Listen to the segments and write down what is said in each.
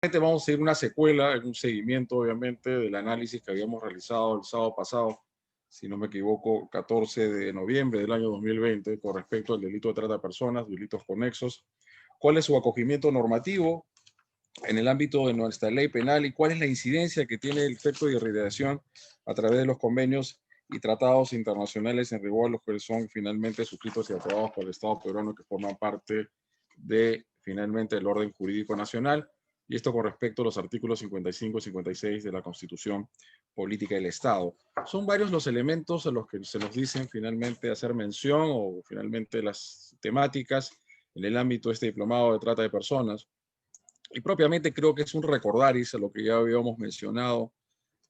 Vamos a seguir una secuela, un seguimiento obviamente del análisis que habíamos realizado el sábado pasado, si no me equivoco, 14 de noviembre del año 2020, con respecto al delito de trata de personas, delitos conexos. ¿Cuál es su acogimiento normativo en el ámbito de nuestra ley penal y cuál es la incidencia que tiene el efecto de irradiación a través de los convenios y tratados internacionales en rigor a los que son finalmente suscritos y aprobados por el Estado peruano, que forman parte de finalmente el orden jurídico nacional? Y esto con respecto a los artículos 55 y 56 de la Constitución Política del Estado. Son varios los elementos a los que se nos dicen finalmente hacer mención, o finalmente las temáticas en el ámbito de este diplomado de trata de personas. Y propiamente creo que es un recordaris a lo que ya habíamos mencionado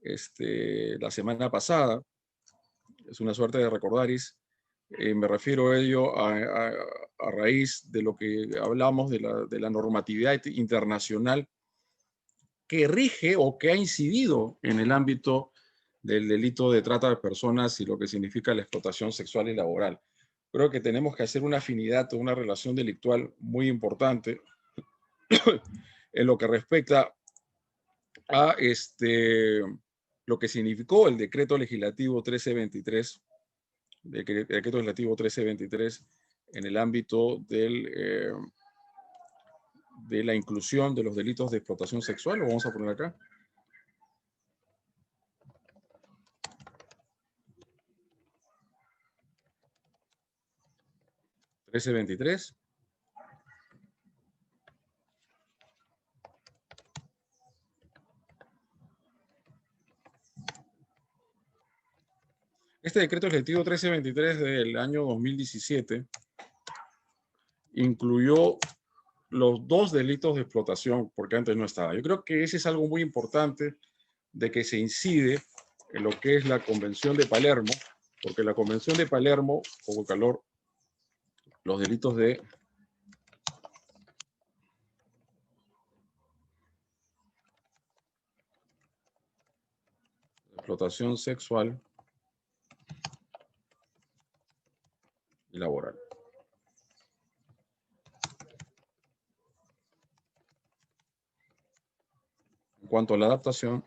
la semana pasada. Es una suerte de recordaris. Me refiero a ello a raíz de lo que hablamos de la normatividad internacional que rige o que ha incidido en el ámbito del delito de trata de personas y lo que significa la explotación sexual y laboral. Creo que tenemos que hacer una afinidad o una relación delictual muy importante en lo que respecta a lo que significó el decreto legislativo 1323, decreto legislativo 1323 en el ámbito de la inclusión de los delitos de explotación sexual. Lo vamos a poner acá. 1323. Este decreto legislativo 1323 del año 2017 incluyó los dos delitos de explotación, porque antes no estaba. Yo creo que ese es algo muy importante, de que se incide en lo que es la Convención de Palermo, porque la Convención de Palermo, poco calor, los delitos de explotación sexual y laboral. En cuanto a la adaptación,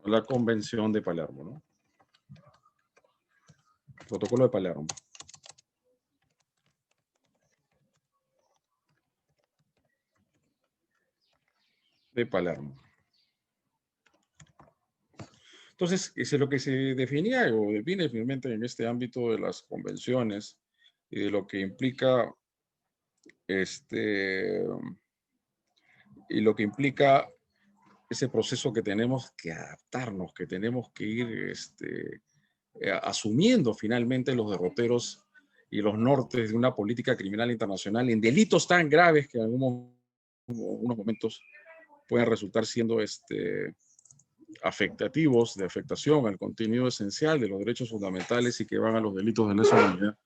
la Convención de Palermo, ¿no? Protocolo de Palermo. De Palermo. Entonces, es lo que se definía o define finalmente en este ámbito de las convenciones y de lo que implica y lo que implica ese proceso que tenemos que adaptarnos, que tenemos que ir asumiendo finalmente los derroteros y los nortes de una política criminal internacional en delitos tan graves que en algunos momentos pueden resultar siendo afectativos, de afectación al contenido esencial de los derechos fundamentales y que van a los delitos de lesa humanidad.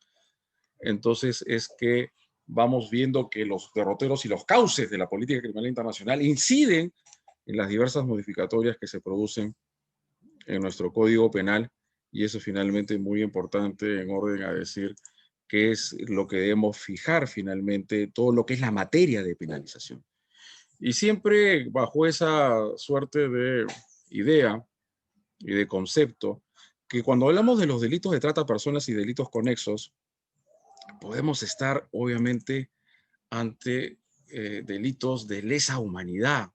Entonces es que vamos viendo que los derroteros y los cauces de la política criminal internacional inciden en las diversas modificatorias que se producen en nuestro Código Penal, y eso finalmente es muy importante en orden a decir qué es lo que debemos fijar finalmente, todo lo que es la materia de penalización. Y siempre bajo esa suerte de idea y de concepto, que cuando hablamos de los delitos de trata de personas y delitos conexos, podemos estar obviamente ante delitos de lesa humanidad,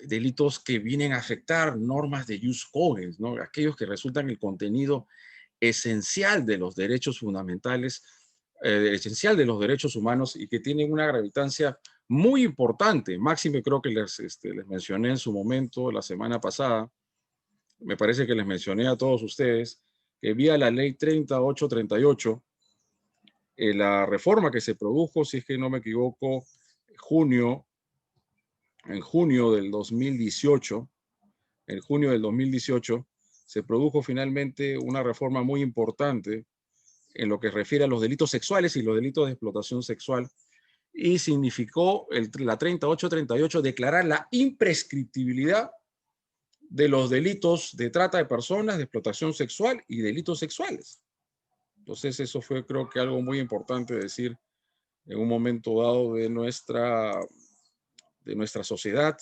delitos que vienen a afectar normas de jus cogens, ¿no? Aquellos que resultan el contenido esencial de los derechos fundamentales, esencial de los derechos humanos y que tienen una gravitancia muy importante. Máxime, creo que les mencioné en su momento la semana pasada, me parece que les mencioné a todos ustedes, que vía la ley 3838, la reforma que se produjo, si es que no me equivoco, en junio del 2018, en junio del 2018, se produjo finalmente una reforma muy importante en lo que refiere a los delitos sexuales y los delitos de explotación sexual, y significó la 3838 declarar la imprescriptibilidad de los delitos de trata de personas, de explotación sexual y delitos sexuales. Entonces eso fue, creo que, algo muy importante decir en un momento dado de nuestra sociedad,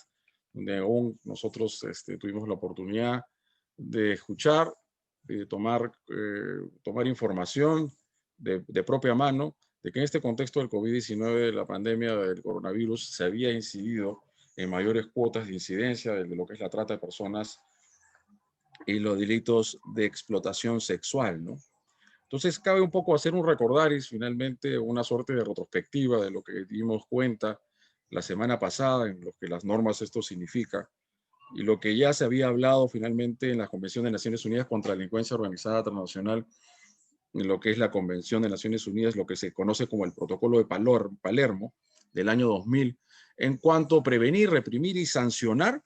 donde aún nosotros tuvimos la oportunidad de escuchar, de tomar información de propia mano, de que en este contexto del COVID-19, de la pandemia del coronavirus, se había incidido en mayores cuotas de incidencia de lo que es la trata de personas y los delitos de explotación sexual, ¿no? Entonces, cabe un poco hacer un recordaris, finalmente, una suerte de retrospectiva de lo que dimos cuenta la semana pasada, en lo que las normas esto significa, y lo que ya se había hablado finalmente en la Convención de Naciones Unidas contra la Delincuencia Organizada Transnacional, en lo que es la Convención de Naciones Unidas, lo que se conoce como el Protocolo de Palermo del año 2000, en cuanto a prevenir, reprimir y sancionar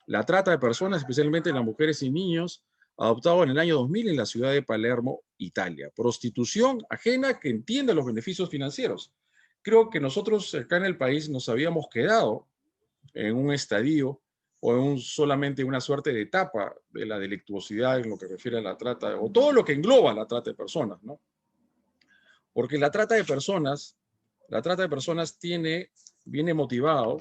la trata de personas, especialmente las mujeres y niños, adoptado en el año 2000 en la ciudad de Palermo, Italia. Prostitución ajena que entienda los beneficios financieros. Creo que nosotros acá en el país nos habíamos quedado en un estadio o en solamente una suerte de etapa de la delictuosidad en lo que refiere a la trata, o todo lo que engloba la trata de personas, ¿no? Porque la trata de personas viene motivado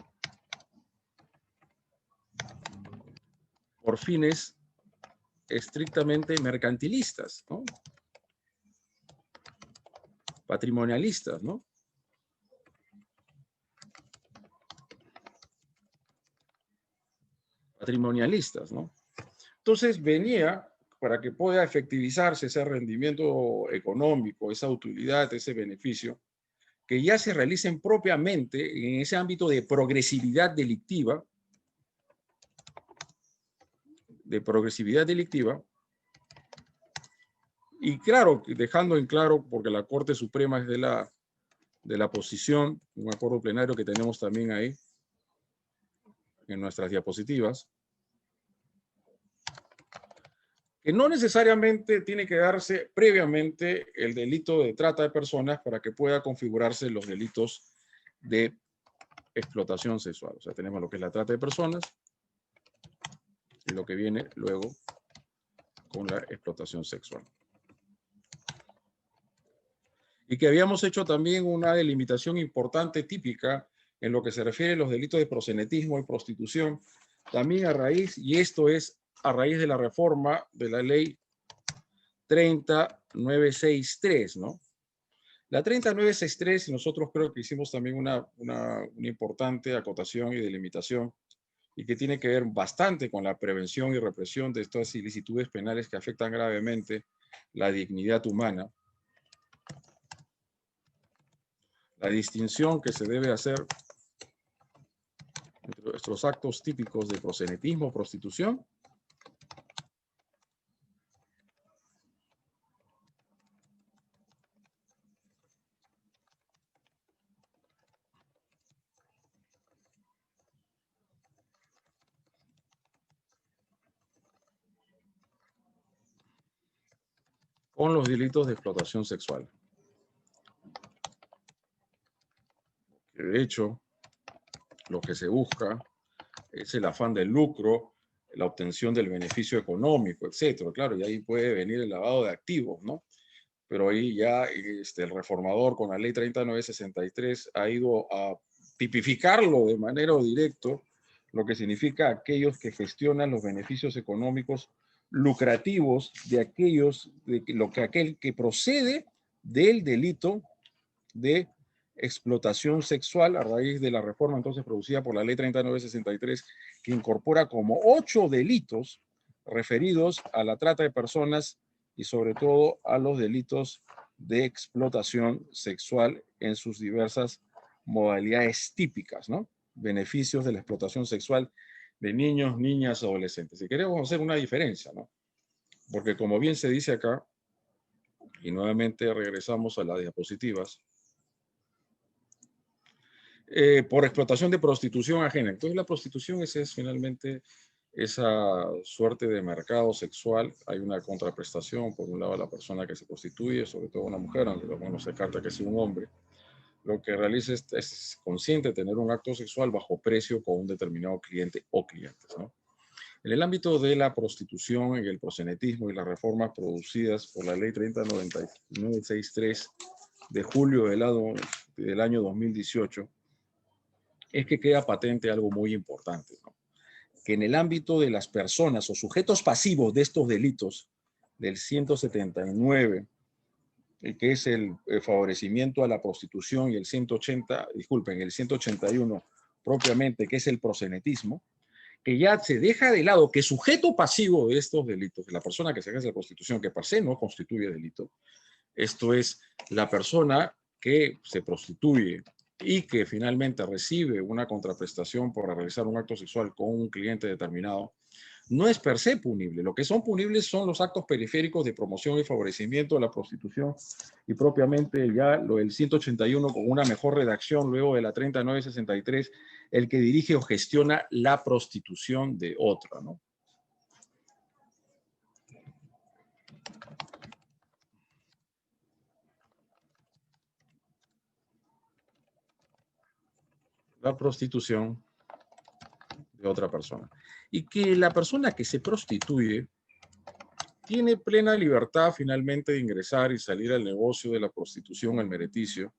por fines estrictamente mercantilistas, ¿no? Patrimonialistas, ¿no? Patrimonialistas, ¿no? Entonces venía para que pueda efectivizarse ese rendimiento económico, esa utilidad, ese beneficio, que ya se realicen propiamente en ese ámbito de progresividad delictiva, y claro, dejando en claro, porque la Corte Suprema es de la posición, un acuerdo plenario que tenemos también ahí en nuestras diapositivas, que no necesariamente tiene que darse previamente el delito de trata de personas para que pueda configurarse los delitos de explotación sexual. O sea, tenemos lo que es la trata de personas y lo que viene luego con la explotación sexual. Y que habíamos hecho también una delimitación importante, típica, en lo que se refiere a los delitos de proxenetismo y prostitución, también a raíz, y esto es a raíz de la reforma de la ley 30963, ¿no? La 30963, y nosotros creo que hicimos también una importante acotación y delimitación, y que tiene que ver bastante con la prevención y represión de estas ilicitudes penales que afectan gravemente la dignidad humana. La distinción que se debe hacer entre nuestros actos típicos de proxenetismo, prostitución, con los delitos de explotación sexual. Que de hecho, lo que se busca es el afán del lucro, la obtención del beneficio económico, etcétera. Claro, y ahí puede venir el lavado de activos, ¿no? Pero ahí ya el reformador con la ley 3963 ha ido a tipificarlo de manera directa, lo que significa aquellos que gestionan los beneficios económicos lucrativos de aquel que procede del delito de explotación sexual a raíz de la reforma entonces producida por la ley 3963, que incorpora como 8 delitos referidos a la trata de personas y sobre todo a los delitos de explotación sexual en sus diversas modalidades típicas, ¿no? Beneficios de la explotación sexual de niños, niñas, adolescentes. Y queremos hacer una diferencia, ¿no? Porque como bien se dice acá, y nuevamente regresamos a las diapositivas, por explotación de prostitución ajena. Entonces la prostitución es finalmente esa suerte de mercado sexual. Hay una contraprestación, por un lado, a la persona que se prostituye, sobre todo una mujer, aunque no se carta que sea un hombre. Lo que realiza es consciente de tener un acto sexual bajo precio con un determinado cliente o clientes, ¿no? En el ámbito de la prostitución, en el proxenetismo y las reformas producidas por la Ley 309963 de julio del año 2018, es que queda patente algo muy importante, ¿no? Que en el ámbito de las personas o sujetos pasivos de estos delitos del 179, que es el favorecimiento a la prostitución, y el 180, disculpen, el 181 propiamente, que es el proxenetismo, que ya se deja de lado que sujeto pasivo de estos delitos, la persona que se ejerce la prostitución, que per se no constituye delito, esto es la persona que se prostituye y que finalmente recibe una contraprestación por realizar un acto sexual con un cliente determinado, no es per se punible. Lo que son punibles son los actos periféricos de promoción y favorecimiento de la prostitución, y propiamente ya lo del 181 con una mejor redacción luego de la 3963, el que dirige o gestiona la prostitución de otra, ¿no? La prostitución de otra persona. Y que la persona que se prostituye tiene plena libertad finalmente de ingresar y salir al negocio de la prostitución, al mereticio,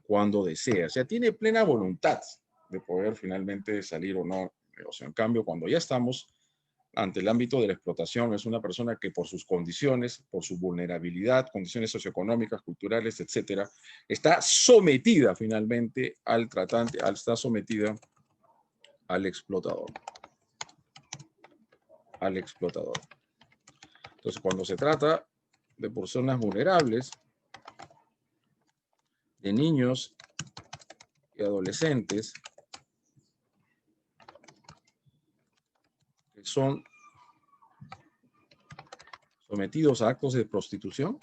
cuando desea. O sea, tiene plena voluntad de poder finalmente salir o no del negocio. En cambio, cuando ya estamos ante el ámbito de la explotación, es una persona que por sus condiciones, por su vulnerabilidad, condiciones socioeconómicas, culturales, etcétera, está sometida finalmente al tratante, está sometida al explotador. Al explotador. Entonces, cuando se trata de personas vulnerables, de niños y adolescentes que son sometidos a actos de prostitución,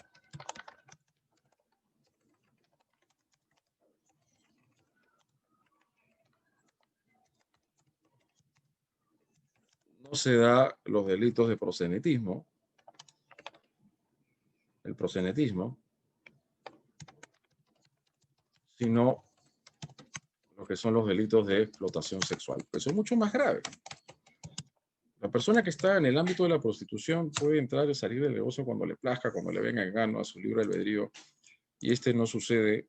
no se da los delitos de proxenetismo, el proxenetismo, sino lo que son los delitos de explotación sexual. Pues son mucho más graves. La persona que está en el ámbito de la prostitución puede entrar y salir del negocio cuando le plazca, cuando le venga en gano, a su libre albedrío, y no sucede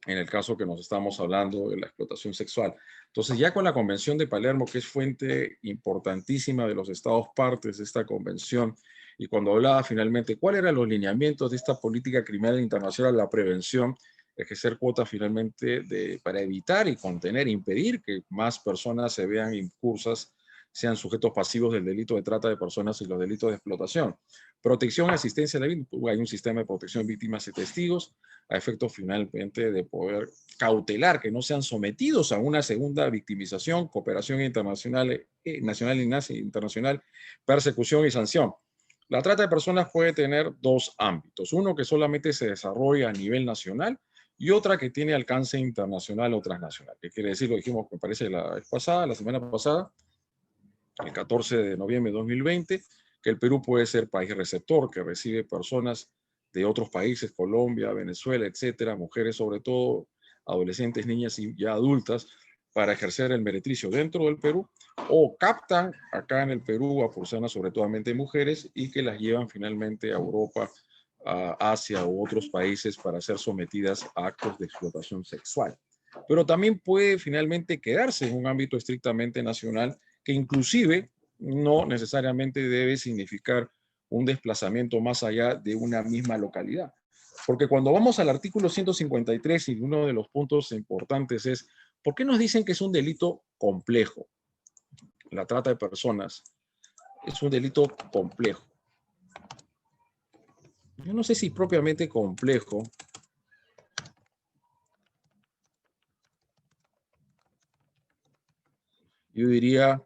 en el caso que nos estamos hablando de la explotación sexual. Entonces, ya con la Convención de Palermo, que es fuente importantísima de los estados partes de esta convención, y cuando hablaba finalmente cuáles eran los lineamientos de esta política criminal internacional, la prevención, ejercer cuotas finalmente para evitar y contener, impedir que más personas se vean incursas, sean sujetos pasivos del delito de trata de personas y los delitos de explotación. Protección y asistencia a la víctima. Hay un sistema de protección de víctimas y testigos, a efectos finalmente de poder cautelar que no sean sometidos a una segunda victimización, cooperación internacional, nacional y internacional, persecución y sanción. La trata de personas puede tener dos ámbitos. Uno que solamente se desarrolla a nivel nacional y otra que tiene alcance internacional o transnacional. ¿Qué quiere decir? Lo dijimos, me parece, la semana pasada, el 14 de noviembre de 2020, que el Perú puede ser país receptor, que recibe personas de otros países, Colombia, Venezuela, etcétera, mujeres sobre todo, adolescentes, niñas y ya adultas, para ejercer el meretricio dentro del Perú, o captan acá en el Perú a personas, sobre todo mujeres, y que las llevan finalmente a Europa, a Asia u otros países para ser sometidas a actos de explotación sexual. Pero también puede finalmente quedarse en un ámbito estrictamente nacional, que inclusive no necesariamente debe significar un desplazamiento más allá de una misma localidad. Porque cuando vamos al artículo 153, y uno de los puntos importantes es, ¿por qué nos dicen que es un delito complejo? La trata de personas es un delito complejo. Yo no sé si propiamente complejo. Yo diría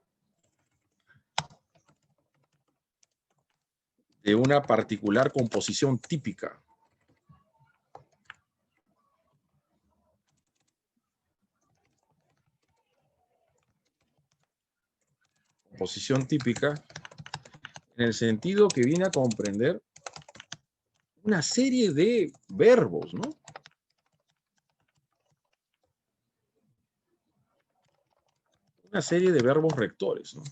de una particular composición típica. Composición típica en el sentido que viene a comprender una serie de verbos, ¿no? Una serie de verbos rectores, ¿no?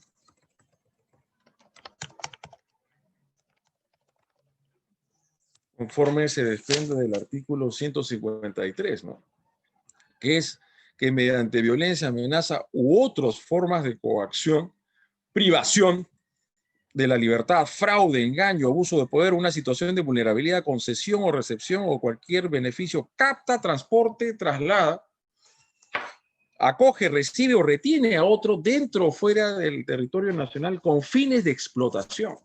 conforme se desprende del artículo 153, ¿no? Que es que mediante violencia, amenaza u otras formas de coacción, privación de la libertad, fraude, engaño, abuso de poder, una situación de vulnerabilidad, concesión o recepción o cualquier beneficio, capta, transporte, traslada, acoge, recibe o retiene a otro dentro o fuera del territorio nacional con fines de explotación.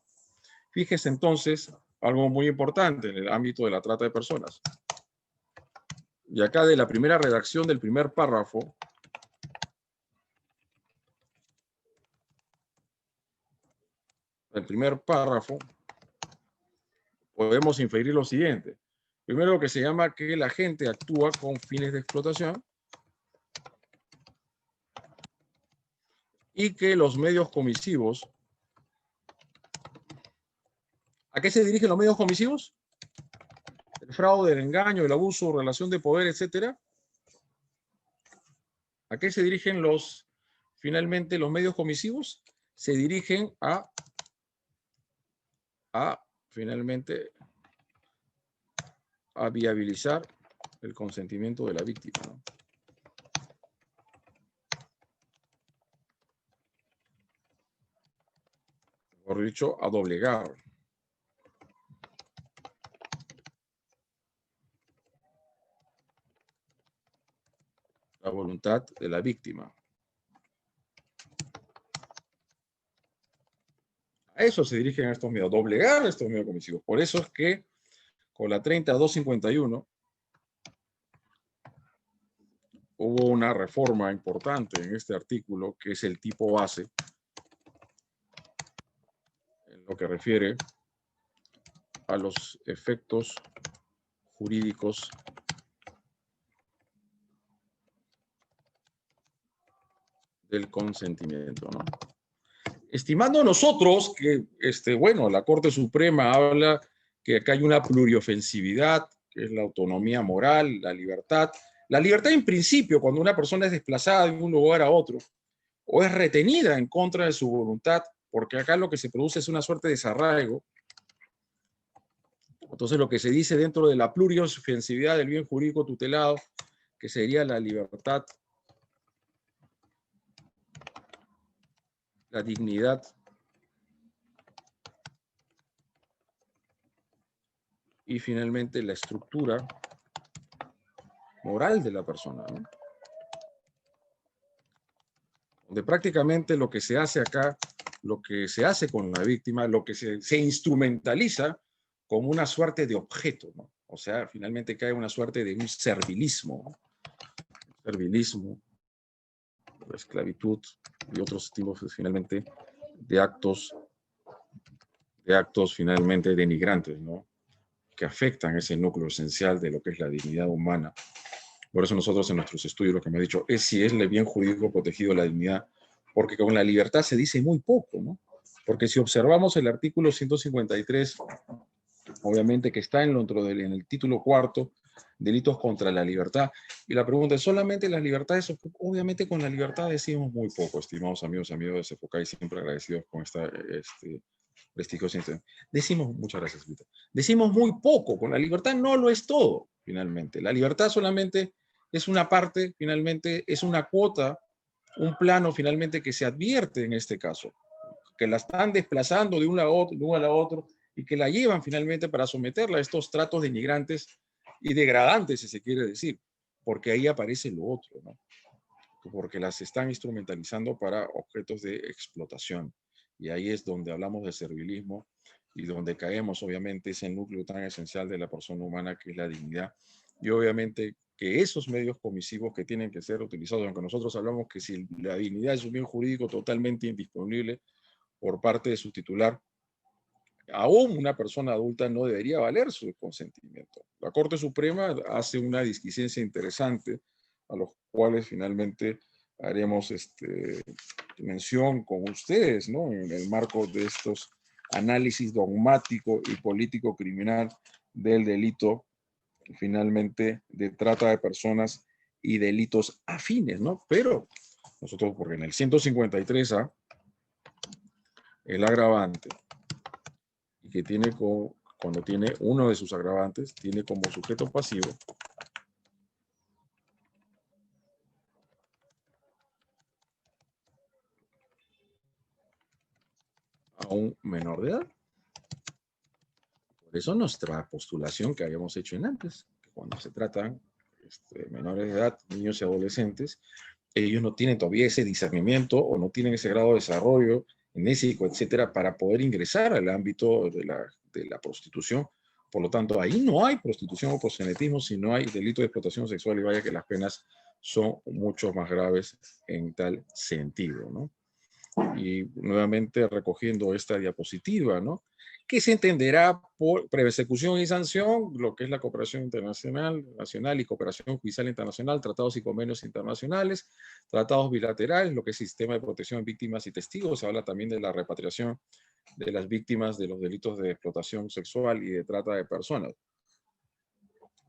Fíjese entonces algo muy importante en el ámbito de la trata de personas. Y acá de la primera redacción del primer párrafo, podemos inferir lo siguiente. Primero, lo que se llama que la gente actúa con fines de explotación y que los medios comisivos, ¿a qué se dirigen los medios comisivos? El fraude, el engaño, el abuso, relación de poder, etcétera. ¿A qué se dirigen finalmente los medios comisivos? Se dirigen finalmente a viabilizar el consentimiento de la víctima, ¿no? Mejor dicho, a doblegar la voluntad de la víctima. A eso se dirigen estos medios, doblegar estos medios comisivos. Por eso es que con la 3251 hubo una reforma importante en este artículo, que es el tipo base, en lo que refiere a los efectos jurídicos del consentimiento, ¿no? Estimando nosotros que, bueno, la Corte Suprema habla que acá hay una pluriofensividad, que es la autonomía moral, la libertad. La libertad en principio, cuando una persona es desplazada de un lugar a otro, o es retenida en contra de su voluntad, porque acá lo que se produce es una suerte de desarraigo. Entonces, lo que se dice dentro de la pluriofensividad del bien jurídico tutelado, que sería la libertad, la dignidad y finalmente la estructura moral de la persona, ¿no? Donde prácticamente lo que se hace acá, lo que se hace con la víctima, lo que se instrumentaliza como una suerte de objeto, ¿no? O sea, finalmente cae una suerte de un servilismo, ¿no? Servilismo, la esclavitud y otros tipos finalmente de actos finalmente denigrantes, ¿no? Que afectan ese núcleo esencial de lo que es la dignidad humana. Por eso nosotros en nuestros estudios lo que me ha dicho es si es el bien jurídico protegido la dignidad, porque con la libertad se dice muy poco, ¿no? Porque si observamos el artículo 153, obviamente que está en el título cuarto, delitos contra la libertad, y la pregunta es, ¿solamente las libertades? Obviamente con la libertad decimos muy poco, estimados amigos de Sefocay, siempre agradecidos con esta prestigiosa institución. Decimos, muchas gracias, Vita. Decimos muy poco, con la libertad no lo es todo, finalmente. La libertad solamente es una parte, finalmente, es una cuota, un plano, finalmente, que se advierte en este caso, que la están desplazando de un lugar a otro y que la llevan finalmente para someterla a estos tratos denigrantes y degradantes, si se quiere decir, porque ahí aparece lo otro, ¿no? Porque las están instrumentalizando para objetos de explotación. Y ahí es donde hablamos de servilismo y donde caemos, obviamente, ese núcleo tan esencial de la persona humana que es la dignidad. Y obviamente que esos medios comisivos que tienen que ser utilizados, aunque nosotros hablamos que si la dignidad es un bien jurídico totalmente indisponible por parte de su titular, aún una persona adulta no debería valer su consentimiento. La Corte Suprema hace una disquiscencia interesante a los cuales finalmente haremos mención con ustedes, ¿no? En el marco de estos análisis dogmático y político criminal del delito, finalmente, de trata de personas y delitos afines, ¿no? Pero nosotros, porque en el 153A, el agravante, y que tiene cuando tiene uno de sus agravantes, tiene como sujeto pasivo a un menor de edad. Por eso nuestra postulación que habíamos hecho en antes, que cuando se tratan menores de edad, niños y adolescentes, ellos no tienen todavía ese discernimiento o no tienen ese grado de desarrollo genésico, etcétera, para poder ingresar al ámbito de la prostitución. Por lo tanto, ahí no hay prostitución o proxenetismo, sino hay delito de explotación sexual, y vaya que las penas son mucho más graves en tal sentido, ¿no? Y nuevamente recogiendo esta diapositiva, ¿no? Que se entenderá por persecución y sanción, lo que es la cooperación internacional, nacional y cooperación judicial internacional, tratados y convenios internacionales, tratados bilaterales, lo que es sistema de protección de víctimas y testigos. Se habla también de la repatriación de las víctimas de los delitos de explotación sexual y de trata de personas.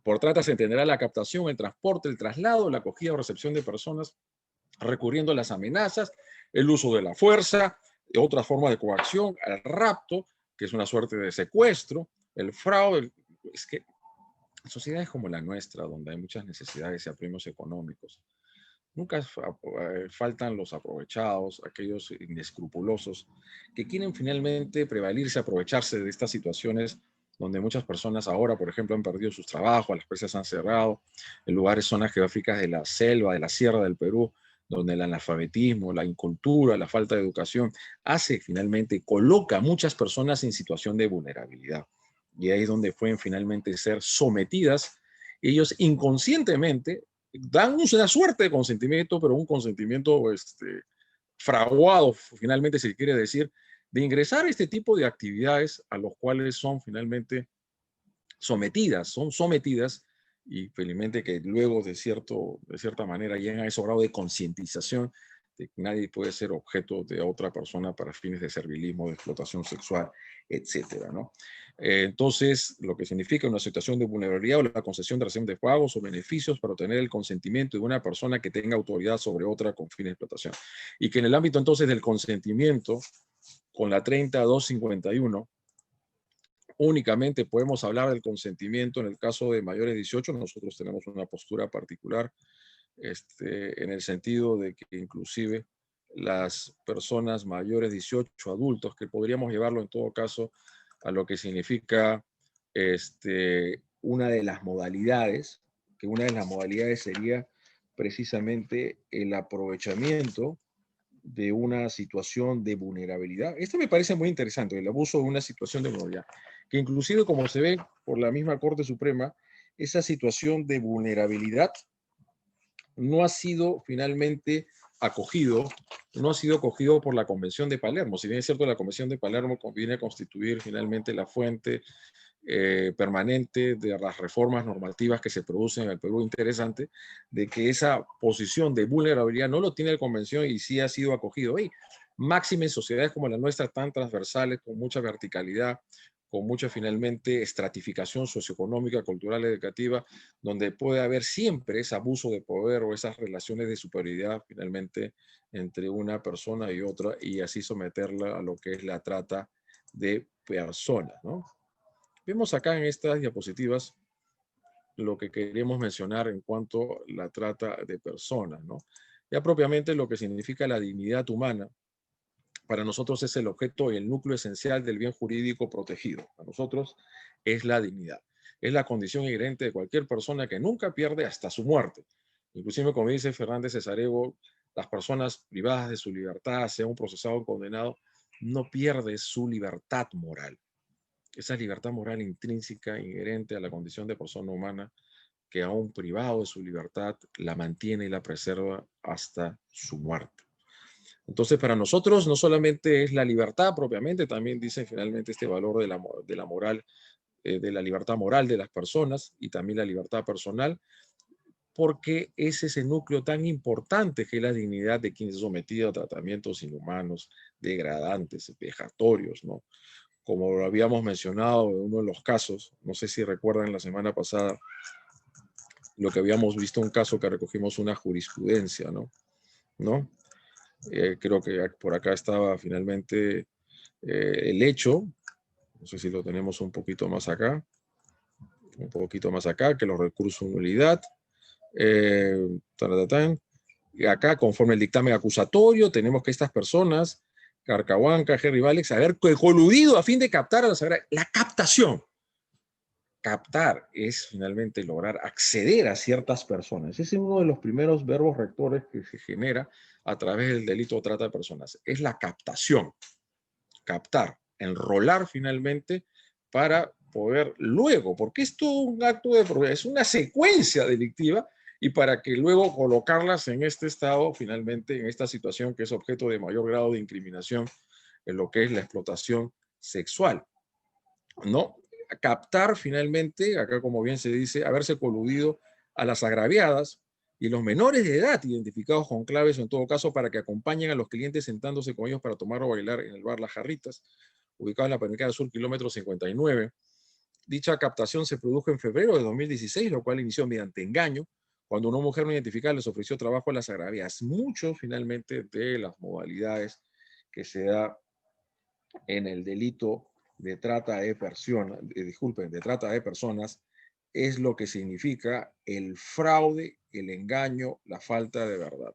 Por trata se entenderá la captación, el transporte, el traslado, la acogida o recepción de personas recurriendo a las amenazas, el uso de la fuerza, otras formas de coacción, el rapto, que es una suerte de secuestro, el fraude. Es que sociedades como la nuestra, donde hay muchas necesidades y apremios económicos, nunca faltan los aprovechados, aquellos inescrupulosos que quieren finalmente prevalirse, aprovecharse de estas situaciones donde muchas personas ahora, por ejemplo, han perdido sus trabajos, las empresas han cerrado, en lugares, zonas geográficas de la selva, de la sierra del Perú, donde el analfabetismo, la incultura, la falta de educación hace finalmente, coloca a muchas personas en situación de vulnerabilidad. Y ahí es donde pueden finalmente ser sometidas, ellos inconscientemente dan una suerte de consentimiento, pero un consentimiento fraguado, finalmente se quiere decir, de ingresar a este tipo de actividades a los cuales son finalmente son sometidas, y felizmente que luego de cierta manera llegan a ese grado de concientización de que nadie puede ser objeto de otra persona para fines de servilismo, de explotación sexual, etcétera, ¿no? Entonces, lo que significa una situación de vulnerabilidad o la concesión de recepción de pagos o beneficios para obtener el consentimiento de una persona que tenga autoridad sobre otra con fines de explotación. Y que en el ámbito entonces del consentimiento, con la 30251, únicamente podemos hablar del consentimiento en el caso de mayores de 18. Nosotros tenemos una postura particular en el sentido de que inclusive las personas mayores de 18, adultos, que podríamos llevarlo en todo caso a lo que significa una de las modalidades, que una de las modalidades sería precisamente el aprovechamiento de una situación de vulnerabilidad. Esto me parece muy interesante, el abuso de una situación de vulnerabilidad, que inclusive como se ve por la misma Corte Suprema, esa situación de vulnerabilidad no ha sido finalmente acogido, no ha sido acogido por la Convención de Palermo. Si bien es cierto, la Convención de Palermo viene a constituir finalmente la fuente permanente de las reformas normativas que se producen en el Perú, interesante, de que esa posición de vulnerabilidad no lo tiene la Convención y sí ha sido acogido. Y máxime en sociedades como la nuestra, tan transversales, con mucha verticalidad, con mucha finalmente estratificación socioeconómica, cultural, educativa, donde puede haber siempre ese abuso de poder o esas relaciones de superioridad finalmente entre una persona y otra, y así someterla a lo que es la trata de personas, ¿no? Vemos acá en estas diapositivas lo que queremos mencionar en cuanto a la trata de personas, ¿no? Ya propiamente lo que significa la dignidad humana, para nosotros es el objeto y el núcleo esencial del bien jurídico protegido. Para nosotros es la dignidad. Es la condición inherente de cualquier persona que nunca pierde hasta su muerte. Inclusive, como dice Fernández Cesarego, las personas privadas de su libertad, sea un procesado o condenado, no pierde su libertad moral. Esa libertad moral intrínseca, inherente a la condición de persona humana, que aún privado de su libertad, la mantiene y la preserva hasta su muerte. Entonces, para nosotros no solamente es la libertad propiamente, también dice finalmente este valor de la moral, de la libertad moral de las personas y también la libertad personal, porque es ese núcleo tan importante que es la dignidad de quien es sometido a tratamientos inhumanos, degradantes, vejatorios, ¿no? Como lo habíamos mencionado en uno de los casos, no sé si recuerdan la semana pasada, lo que habíamos visto, un caso que recogimos una jurisprudencia, ¿no? Creo que por acá estaba finalmente el hecho No sé si lo tenemos un poquito más acá. Un poquito más acá, que los recursos de nulidad. Taratán. Y acá, conforme el dictamen acusatorio, tenemos que estas personas, Carcahuanca, Henry Valex, haber coludido a fin de captar a la Sagrada. La captación. Captar es finalmente lograr acceder a ciertas personas. Ese es uno de los primeros verbos rectores que se genera a través del delito de trata de personas. Es la captación. Captar, enrolar finalmente para poder luego, porque es todo un acto de, es una secuencia delictiva, y para que luego colocarlas en este estado, finalmente, en esta situación que es objeto de mayor grado de incriminación en lo que es la explotación sexual, ¿no? Captar finalmente, acá como bien se dice, haberse coludido a las agraviadas y los menores de edad identificados con claves, en todo caso, para que acompañen a los clientes sentándose con ellos para tomar o bailar en el bar Las Jarritas, ubicado en la Panamericana Sur, kilómetro 59. Dicha captación se produjo en febrero de 2016, lo cual inició mediante engaño, cuando una mujer no identificada les ofreció trabajo a las agraviadas. Muchos, finalmente, de las modalidades que se da en el delito de trata de personas, disculpen, de trata de personas, es lo que significa el fraude, el engaño, la falta de verdad.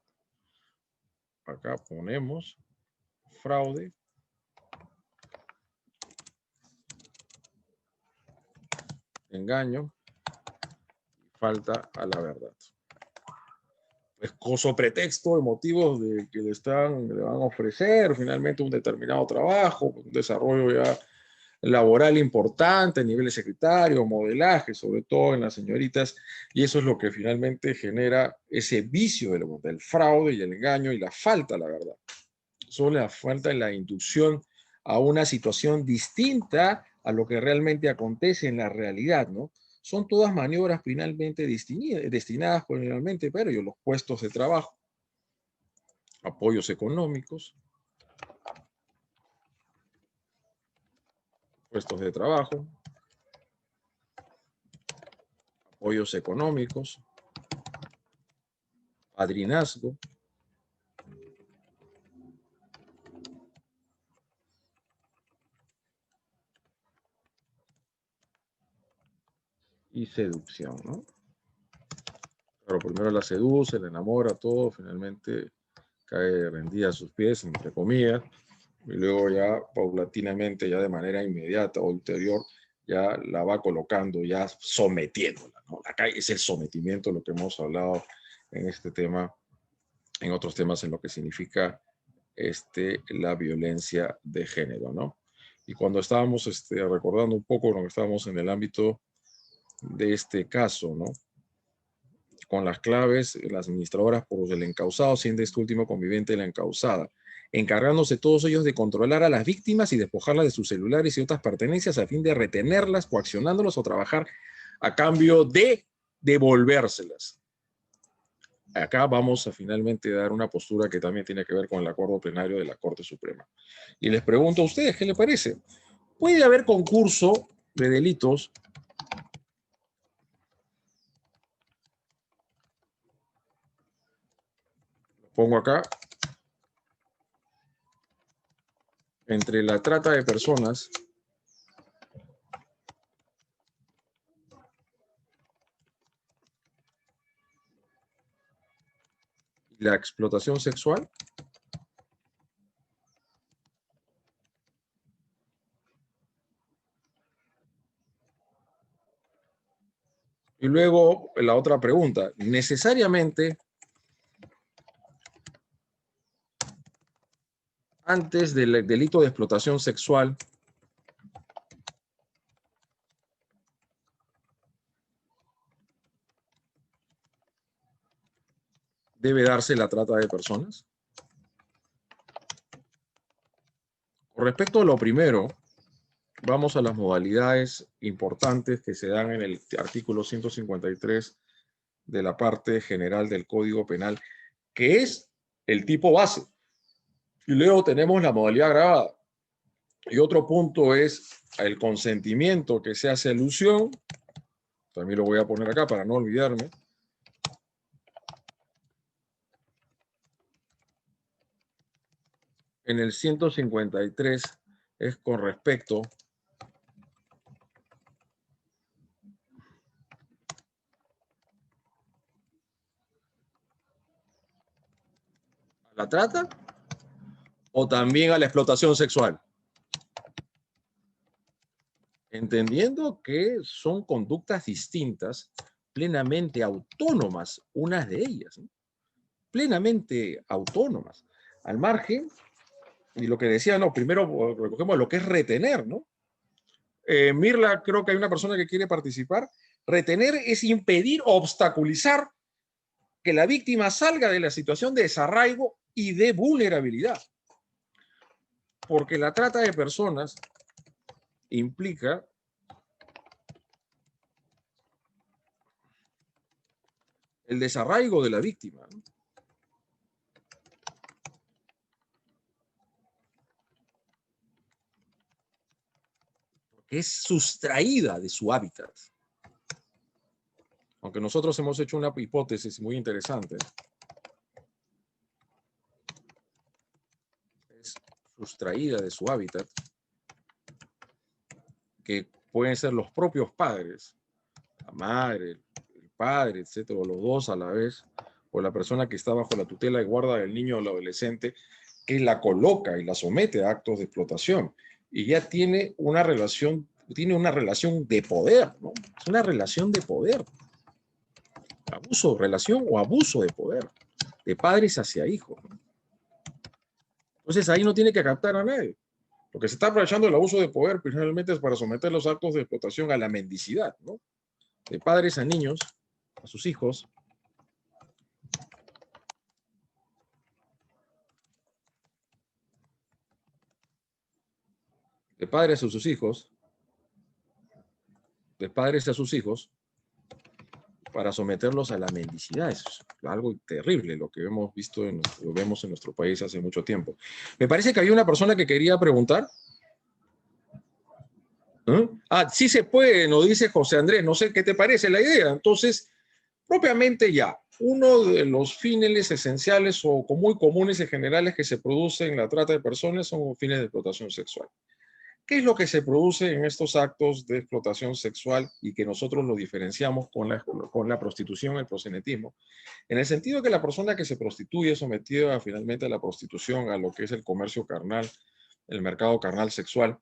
Acá ponemos fraude, engaño, falta a la verdad. Escoso pretexto, motivos de que le van a ofrecer finalmente un determinado trabajo, un desarrollo ya laboral importante, a nivel de secretario, modelaje, sobre todo en las señoritas, y eso es lo que finalmente genera ese vicio del fraude y el engaño y la falta, la verdad. Solo la falta de la inducción a una situación distinta a lo que realmente acontece en la realidad, ¿no? Son todas maniobras finalmente destinadas generalmente, pero los puestos de trabajo, apoyos económicos, puestos de trabajo, apoyos económicos, padrinazgo, y seducción, ¿no? Pero primero la seduce, la enamora, todo, finalmente cae rendida a sus pies, entre comillas, y luego ya paulatinamente, ya de manera inmediata o ulterior, ya la va colocando, ya sometiéndola, ¿no? Acá es el sometimiento, lo que hemos hablado en este tema, en otros temas, en lo que significa la violencia de género, ¿no? Y cuando estábamos recordando un poco, cuando estábamos en el ámbito de este caso, ¿no? Con las claves, las administradoras por el encausado, siendo este último conviviente de la encausada, encargándose todos ellos de controlar a las víctimas y despojarlas de sus celulares y otras pertenencias a fin de retenerlas, coaccionándolas o trabajar a cambio de devolvérselas. Acá vamos a finalmente dar una postura que también tiene que ver con el acuerdo plenario de la Corte Suprema. Y les pregunto a ustedes, ¿qué les parece? ¿Puede haber concurso de delitos pongo acá, entre la trata de personas y la explotación sexual? Y luego la otra pregunta, ¿necesariamente antes del delito de explotación sexual debe darse la trata de personas? Con respecto a lo primero, vamos a las modalidades importantes que se dan en el artículo 153 de la parte general del Código Penal, que es el tipo base. Y luego tenemos la modalidad agravada. Y otro punto es el consentimiento que se hace alusión. También lo voy a poner acá para no olvidarme. En el 153 es con respecto ¿A la trata o también a la explotación sexual? Entendiendo que son conductas distintas, plenamente autónomas, unas de ellas, ¿no? Plenamente autónomas, al margen, y lo que decía, no, primero recogemos lo que es retener, ¿no? Mirla, creo que hay una persona que quiere participar. Retener es impedir o obstaculizar que la víctima salga de la situación de desarraigo y de vulnerabilidad. Porque la trata de personas implica el desarraigo de la víctima, ¿no? Que es sustraída de su hábitat. Aunque nosotros hemos hecho una hipótesis muy interesante, es sustraída de su hábitat, que pueden ser los propios padres, la madre, el padre, etcétera, o los dos a la vez, o la persona que está bajo la tutela y guarda del niño o el adolescente, que la coloca y la somete a actos de explotación. Y ya tiene una relación de poder, ¿no? Es una relación de poder. Abuso, relación o abuso de poder, de padres hacia hijos, ¿no? Entonces ahí no tiene que captar a nadie. Lo que se está aprovechando el abuso de poder principalmente es para someter los actos de explotación a la mendicidad, ¿no? De padres a niños, a sus hijos. De padres a sus hijos. De padres a sus hijos. Para someterlos a la mendicidad. Es algo terrible lo que hemos visto, lo vemos en nuestro país hace mucho tiempo. Me parece que había una persona que quería preguntar. ¿Eh? Ah, sí se puede, nos dice José Andrés, no sé qué te parece la idea. Entonces, propiamente ya, uno de los fines esenciales o muy comunes y generales que se producen en la trata de personas son fines de explotación sexual. ¿Qué es lo que se produce en estos actos de explotación sexual y que nosotros lo diferenciamos con la prostitución, el proxenetismo? En el sentido que la persona que se prostituye es sometida finalmente a la prostitución, a lo que es el comercio carnal, el mercado carnal sexual,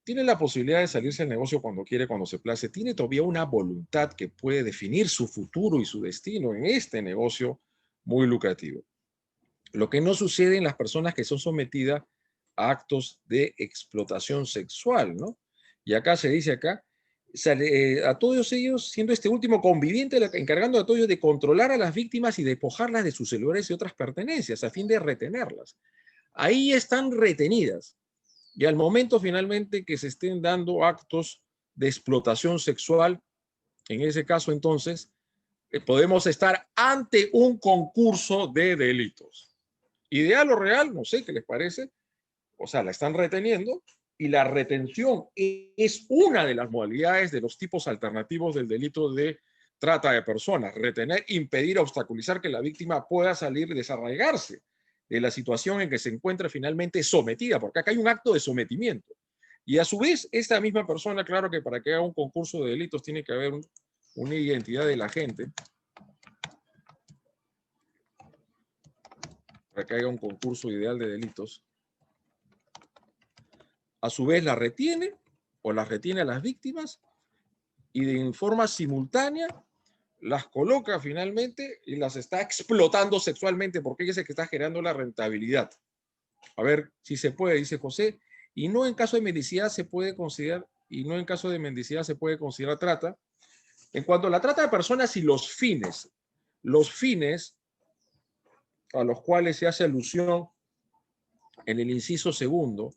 tiene la posibilidad de salirse del negocio cuando quiere, cuando se place, tiene todavía una voluntad que puede definir su futuro y su destino en este negocio muy lucrativo. Lo que no sucede en las personas que son sometidas a actos de explotación sexual, ¿no? Y acá se dice a todos ellos, siendo este último conviviente, encargando a todos ellos de controlar a las víctimas y despojarlas de sus celulares y otras pertenencias a fin de retenerlas. Ahí están retenidas. Y al momento finalmente que se estén dando actos de explotación sexual, en ese caso entonces, podemos estar ante un concurso de delitos. Ideal o real, no sé qué les parece, o sea, la están reteniendo y la retención es una de las modalidades de los tipos alternativos del delito de trata de personas. Retener, impedir, obstaculizar que la víctima pueda salir y desarraigarse de la situación en que se encuentra finalmente sometida, porque acá hay un acto de sometimiento. Y a su vez, esta misma persona, claro que para que haga un concurso de delitos tiene que haber una identidad de la gente, para que haya un concurso ideal de delitos. A su vez la retiene o las retiene a las víctimas y de forma simultánea las coloca finalmente y las está explotando sexualmente porque ella es el que está generando la rentabilidad. A ver si se puede, dice José, y no en caso de mendicidad se puede considerar, y no en caso de mendicidad se puede considerar trata. En cuanto a la trata de personas y los fines a los cuales se hace alusión en el inciso segundo,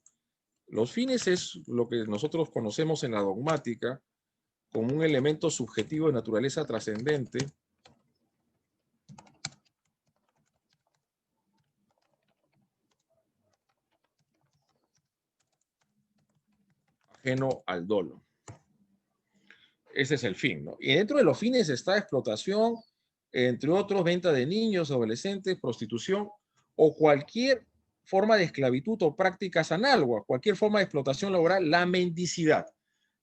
los fines es lo que nosotros conocemos en la dogmática como un elemento subjetivo de naturaleza trascendente ajeno al dolo. Ese es el fin, ¿no? Y dentro de los fines está explotación, entre otros, venta de niños, adolescentes, prostitución o cualquier forma de esclavitud o prácticas análogas, cualquier forma de explotación laboral, la mendicidad.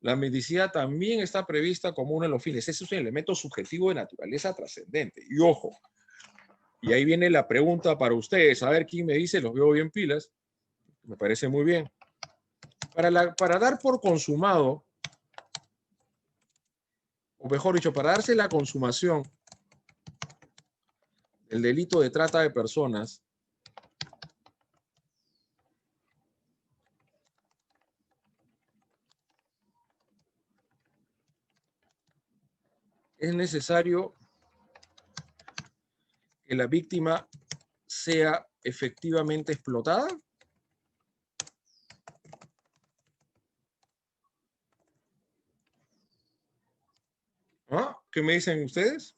La mendicidad también está prevista como uno de los fines. Ese es un elemento subjetivo de naturaleza trascendente. Y ojo, Y ahí viene la pregunta para ustedes. A ver quién me dice, los veo bien pilas. Me parece muy bien. Para dar por consumado, o mejor dicho, para darse la consumación del delito de trata de personas, es necesario que la víctima sea efectivamente explotada. ¿Ah? ¿Qué me dicen ustedes?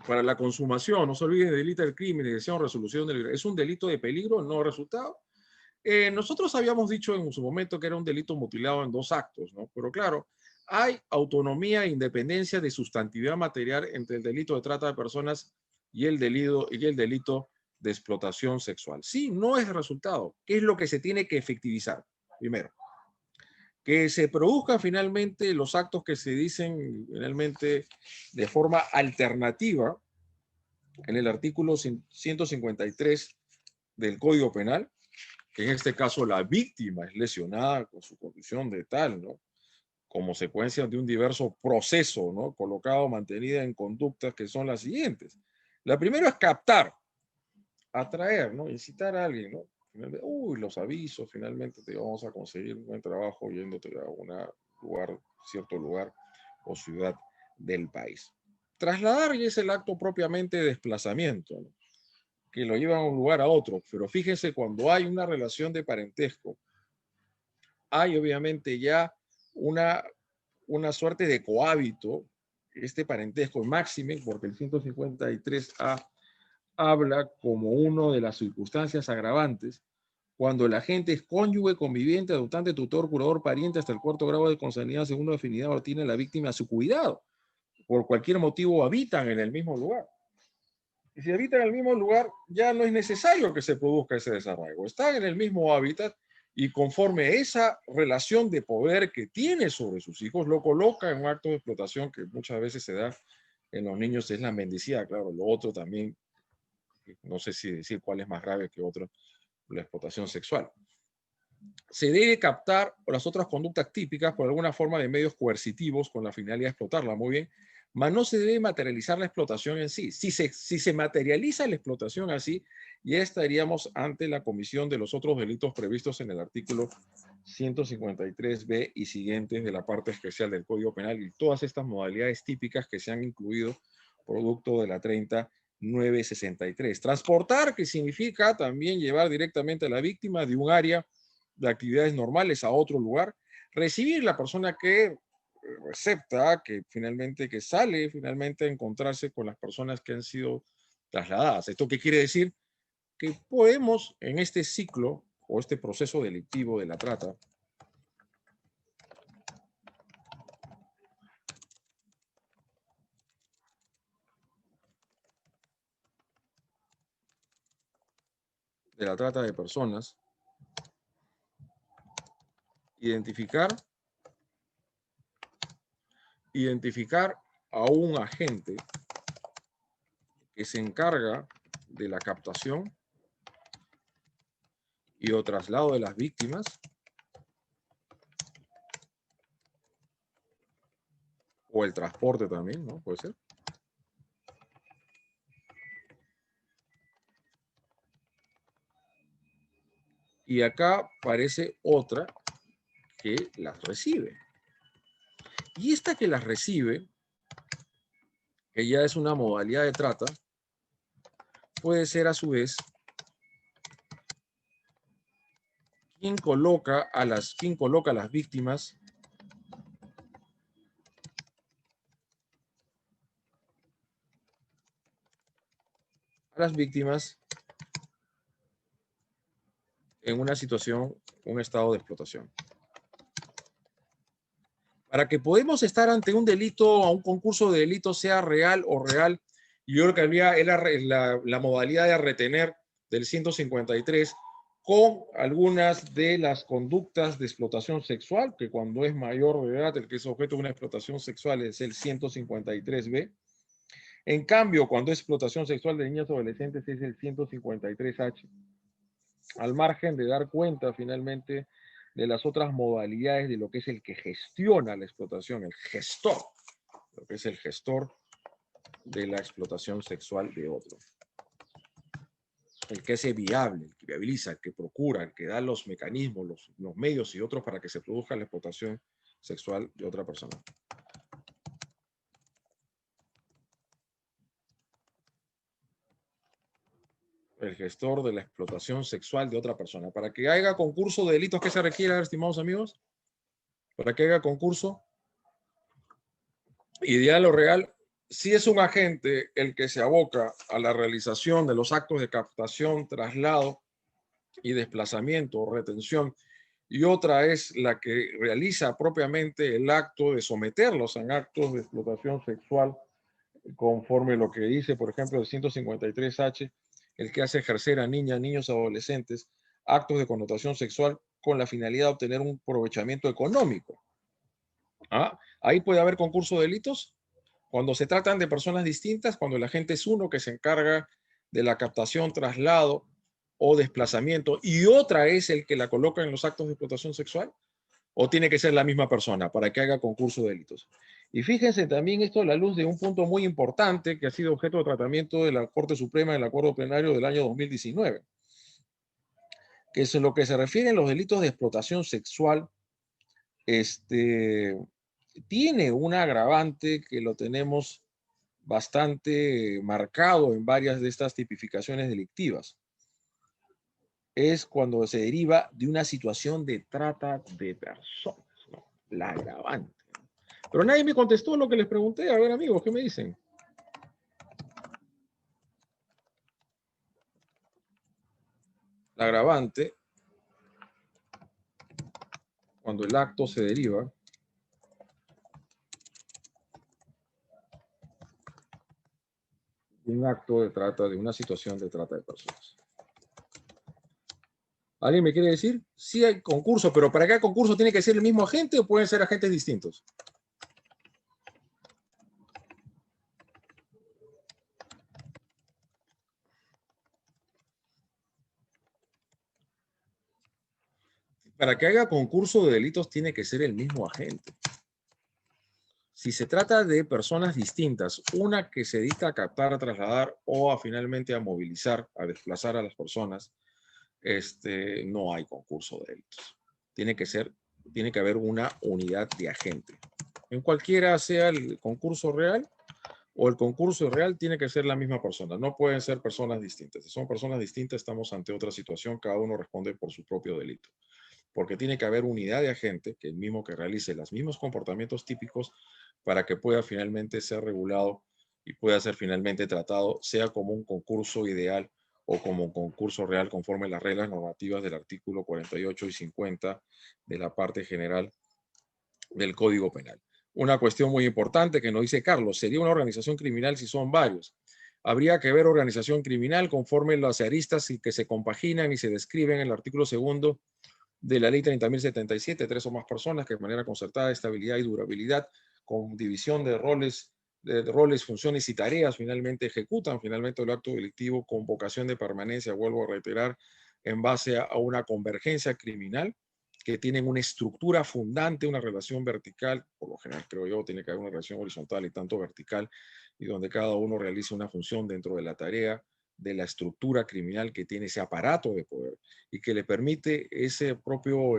Para la consumación, no se olviden del delito del crimen, dirección, resolución del... ¿Es un delito de peligro, no resultado? Nosotros habíamos dicho en su momento que era un delito mutilado en 2 actos, ¿no? Pero claro, hay autonomía e independencia de sustantividad material entre el delito de trata de personas y el delito de explotación sexual. Sí, no es el resultado. ¿Qué es lo que se tiene que efectivizar? Primero, que se produzcan finalmente los actos que se dicen finalmente de forma alternativa en el artículo 153 del Código Penal, que en este caso la víctima es lesionada con su condición de tal, ¿no? Como consecuencia de un diverso proceso, ¿no? Colocado, mantenida en conductas que son las siguientes. La primera es captar, atraer, ¿no? Incitar a alguien, ¿no? Uy, los avisos, finalmente te vamos a conseguir un buen trabajo yéndote a un lugar, cierto lugar o ciudad del país. Trasladar ya es el acto propiamente de desplazamiento, ¿no? Que lo llevan a un lugar a otro, pero fíjense, cuando hay una relación de parentesco, hay obviamente ya una suerte de cohábito, este parentesco máxime, porque el 153A habla como una de las circunstancias agravantes cuando la gente es cónyuge, conviviente, adoptante, tutor, curador, pariente, hasta el 4º grado de consanguinidad, según afinidad o tiene la víctima a su cuidado. Por cualquier motivo habitan en el mismo lugar. Y si habitan en el mismo lugar, ya no es necesario que se produzca ese desarraigo. Están en el mismo hábitat y conforme esa relación de poder que tiene sobre sus hijos, lo coloca en un acto de explotación que muchas veces se da en los niños, es la mendicidad. Claro, lo otro también, no sé si decir cuál es más grave que otro, la explotación sexual. Se debe captar las otras conductas típicas por alguna forma de medios coercitivos con la finalidad de explotarla, muy bien, mas no se debe materializar la explotación en sí. Si se materializa la explotación así, ya estaríamos ante la comisión de los otros delitos previstos en el artículo 153b y siguientes de la parte especial del Código Penal y todas estas modalidades típicas que se han incluido producto de la 30963. Transportar, que significa también llevar directamente a la víctima de un área de actividades normales a otro lugar, recibir la persona que recepta, que sale finalmente a encontrarse con las personas que han sido trasladadas. ¿Esto qué quiere decir? Que podemos en este ciclo o este proceso delictivo de la trata de personas, identificar a un agente que se encarga de la captación y o traslado de las víctimas o el transporte también, ¿no? Puede ser. Y acá aparece otra que las recibe. Y esta que las recibe, que ya es una modalidad de trata, puede ser a su vez quien coloca a las víctimas en una situación, un estado de explotación. Para que podamos estar ante un delito, a un concurso de delitos, sea real o real, yo creo que había la modalidad de retener del 153 con algunas de las conductas de explotación sexual, que cuando es mayor de edad, el que es objeto de una explotación sexual es el 153b, En cambio, cuando es explotación sexual de niñas o adolescentes es el 153H, al margen de dar cuenta finalmente de las otras modalidades de lo que es el que gestiona la explotación, el gestor, lo que es el gestor de la explotación sexual de otro. El que es viable, el que viabiliza, el que procura, el que da los mecanismos, los medios y otros para que se produzca la explotación sexual de otra persona. El gestor de la explotación sexual de otra persona. Para que haya concurso de delitos, ¿qué se requiere, estimados amigos? Para que haya concurso, ideal o real, si es un agente el que se aboca a la realización de los actos de captación, traslado y desplazamiento o retención, y otra es la que realiza propiamente el acto de someterlos en actos de explotación sexual, conforme lo que dice, por ejemplo, el 153H, el que hace ejercer a niñas, niños, adolescentes, actos de connotación sexual con la finalidad de obtener un aprovechamiento económico. ¿Ah? Ahí puede haber concurso de delitos cuando se tratan de personas distintas, cuando el agente es uno que se encarga de la captación, traslado o desplazamiento y otra es el que la coloca en los actos de explotación sexual, o tiene que ser la misma persona para que haga concurso de delitos. Y fíjense también esto a la luz de un punto muy importante que ha sido objeto de tratamiento de la Corte Suprema en el acuerdo plenario del año 2019, que es en lo que se refiere a los delitos de explotación sexual, tiene un agravante que lo tenemos bastante marcado en varias de estas tipificaciones delictivas. Es cuando se deriva de una situación de trata de personas, ¿no? La agravante. Pero nadie me contestó lo que les pregunté. A ver, amigos, ¿qué me dicen? La agravante, cuando el acto se deriva de un acto de trata, de una situación de trata de personas. ¿Alguien me quiere decir? Sí hay concurso, pero ¿para qué concurso tiene que ser el mismo agente o pueden ser agentes distintos? Para que haga concurso de delitos tiene que ser el mismo agente. Si se trata de personas distintas, una que se dedica a captar, a trasladar o a finalmente a movilizar, a desplazar a las personas, no hay concurso de delitos. Tiene que haber una unidad de agente. En cualquiera sea el concurso real o el concurso real, tiene que ser la misma persona. No pueden ser personas distintas. Si son personas distintas, estamos ante otra situación. Cada uno responde por su propio delito. Porque tiene que haber unidad de agente, que el mismo que realice los mismos comportamientos típicos para que pueda finalmente ser regulado y pueda ser finalmente tratado, sea como un concurso ideal o como un concurso real conforme a las reglas normativas del artículo 48 y 50 de la parte general del Código Penal. Una cuestión muy importante que nos dice Carlos, ¿sería una organización criminal si son varios? Habría que ver organización criminal conforme las aristas y que se compaginan y se describen en el artículo segundo de la ley 30.077, tres o más personas que de manera concertada, estabilidad y durabilidad, con división de roles, funciones y tareas, finalmente ejecutan finalmente el acto delictivo con vocación de permanencia, vuelvo a reiterar, en base a una convergencia criminal, que tienen una estructura fundante, una relación vertical, por lo general creo yo, tiene que haber una relación horizontal y tanto vertical, y donde cada uno realiza una función dentro de la tarea de la estructura criminal que tiene ese aparato de poder y que le permite ese propio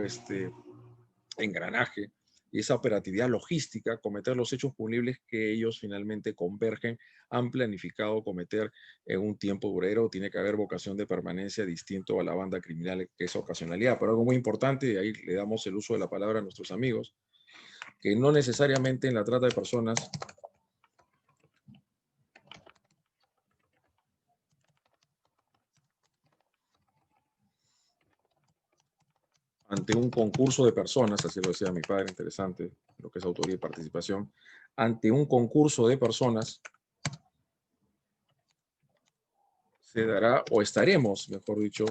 engranaje y esa operatividad logística, cometer los hechos punibles que ellos finalmente convergen, han planificado cometer en un tiempo duradero. Tiene que haber vocación de permanencia distinto a la banda criminal, que es ocasionalidad. Pero algo muy importante, y ahí le damos el uso de la palabra a nuestros amigos, que no necesariamente en la trata de personas ante un concurso de personas, así lo decía mi padre, interesante, lo que es autoría y participación, ante un concurso de personas, se dará, o estaremos, mejor dicho,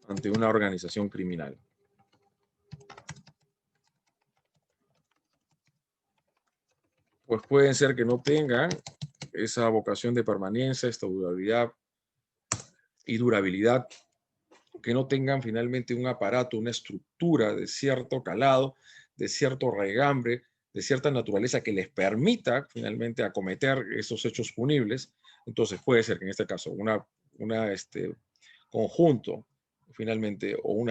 ante una organización criminal. pues pueden ser que no tengan esa vocación de permanencia, estabilidad y durabilidad, que no tengan finalmente un aparato, una estructura de cierto calado, de cierto regambre, de cierta naturaleza que les permita finalmente acometer esos hechos punibles. Entonces puede ser que en este caso una conjunto finalmente o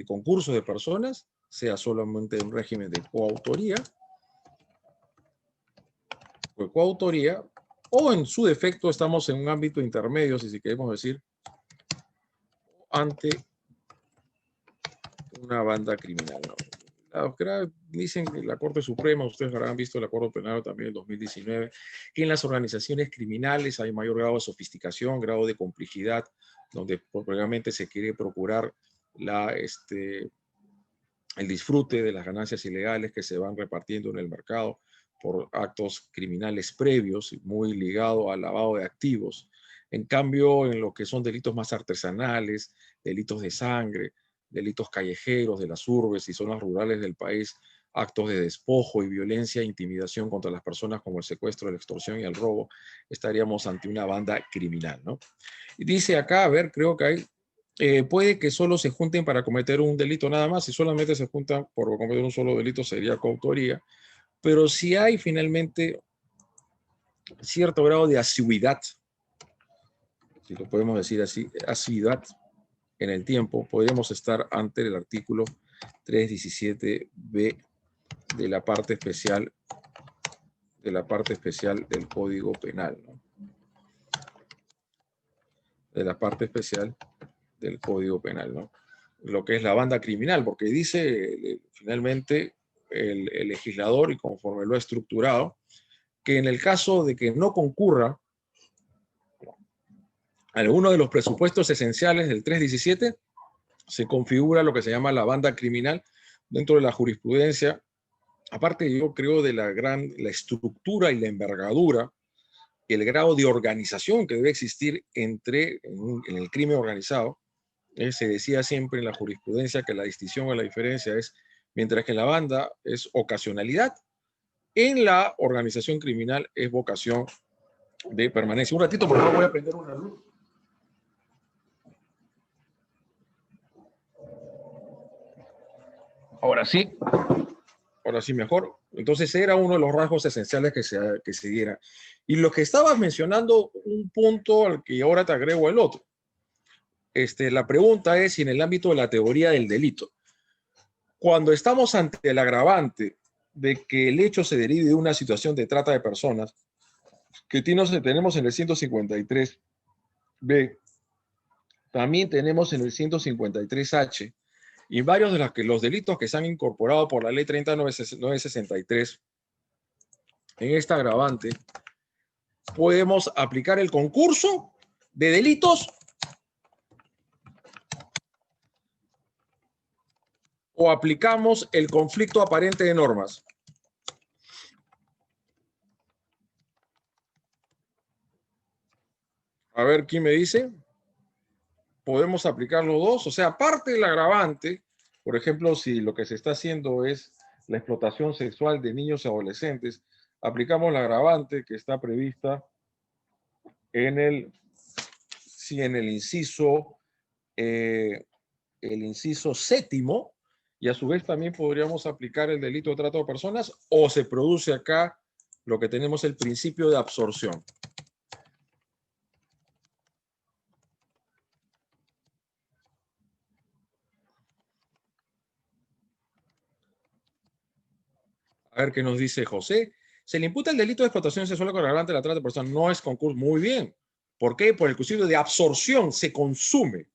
concurso de personas sea solamente un régimen de coautoría, o en su defecto estamos en un ámbito intermedio, si queremos decir, ante una banda criminal, ¿no? Dicen que la Corte Suprema, ustedes habrán visto el Acuerdo Penal también en 2019, que en las organizaciones criminales hay mayor grado de sofisticación, grado de complejidad, donde probablemente se quiere procurar el disfrute de las ganancias ilegales que se van repartiendo en el mercado por actos criminales previos, muy ligado al lavado de activos. En cambio, en lo que son delitos más artesanales, delitos de sangre, delitos callejeros de las urbes y zonas rurales del país, actos de despojo y violencia e intimidación contra las personas como el secuestro, la extorsión y el robo, estaríamos ante una banda criminal, ¿no? Y dice acá, a ver, creo que puede que solo se junten para cometer un delito nada más. Si solamente se juntan por cometer un solo delito sería coautoría. Pero si hay finalmente cierto grado de asiduidad, si lo podemos decir así, asiduidad en el tiempo, podríamos estar ante el artículo 317b de la parte especial del Código Penal, ¿no? De la parte especial del Código Penal, ¿no? Lo que es la banda criminal, porque dice finalmente el legislador, y conforme lo ha estructurado, que en el caso de que no concurra alguno de los presupuestos esenciales del 317, se configura lo que se llama la banda criminal dentro de la jurisprudencia. Aparte, yo creo de la estructura y la envergadura, el grado de organización que debe existir en el crimen organizado. Se decía siempre en la jurisprudencia que la distinción o la diferencia es, mientras que en la banda es ocasionalidad, en la organización criminal es vocación de permanencia. Un ratito, por favor, voy a prender una luz. Ahora sí. Ahora sí mejor. Entonces era uno de los rasgos esenciales que se diera. Y lo que estabas mencionando, un punto al que ahora te agrego el otro. La pregunta es si en el ámbito de la teoría del delito, cuando estamos ante el agravante de que el hecho se derive de una situación de trata de personas, que tenemos en el 153B, también tenemos en el 153H, y varios de los delitos que se han incorporado por la ley 30963 en esta agravante, podemos aplicar el concurso de delitos o aplicamos el conflicto aparente de normas. A ver, ¿quién me dice? Podemos aplicar los dos. O sea, aparte del agravante, por ejemplo, si lo que se está haciendo es la explotación sexual de niños y adolescentes, aplicamos la agravante que está prevista en el inciso, el inciso séptimo, y a su vez también podríamos aplicar el delito de trata de personas, o se produce acá lo que tenemos el principio de absorción. A ver qué nos dice José. Se le imputa el delito de explotación sexual con agravante de la trata de personas. No es concurso. Muy bien. ¿Por qué? Por el principio de absorción. Se consume.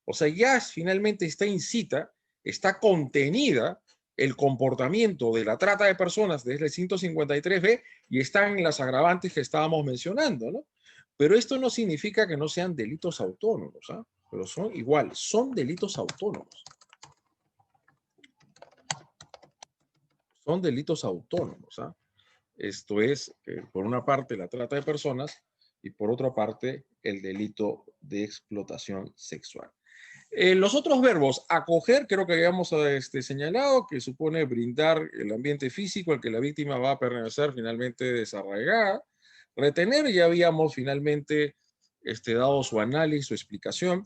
O sea, ya finalmente está incita, está contenida el comportamiento de la trata de personas desde el 153B y están en las agravantes que estábamos mencionando, ¿no? Pero esto no significa que no sean delitos autónomos, ¿ah? Pero son igual, son delitos autónomos. Son delitos autónomos, ¿ah? Esto es, por una parte, la trata de personas y por otra parte, el delito de explotación sexual. Los otros verbos, acoger, creo que habíamos señalado, que supone brindar el ambiente físico al que la víctima va a permanecer finalmente desarraigada. Retener, ya habíamos finalmente dado su análisis, su explicación.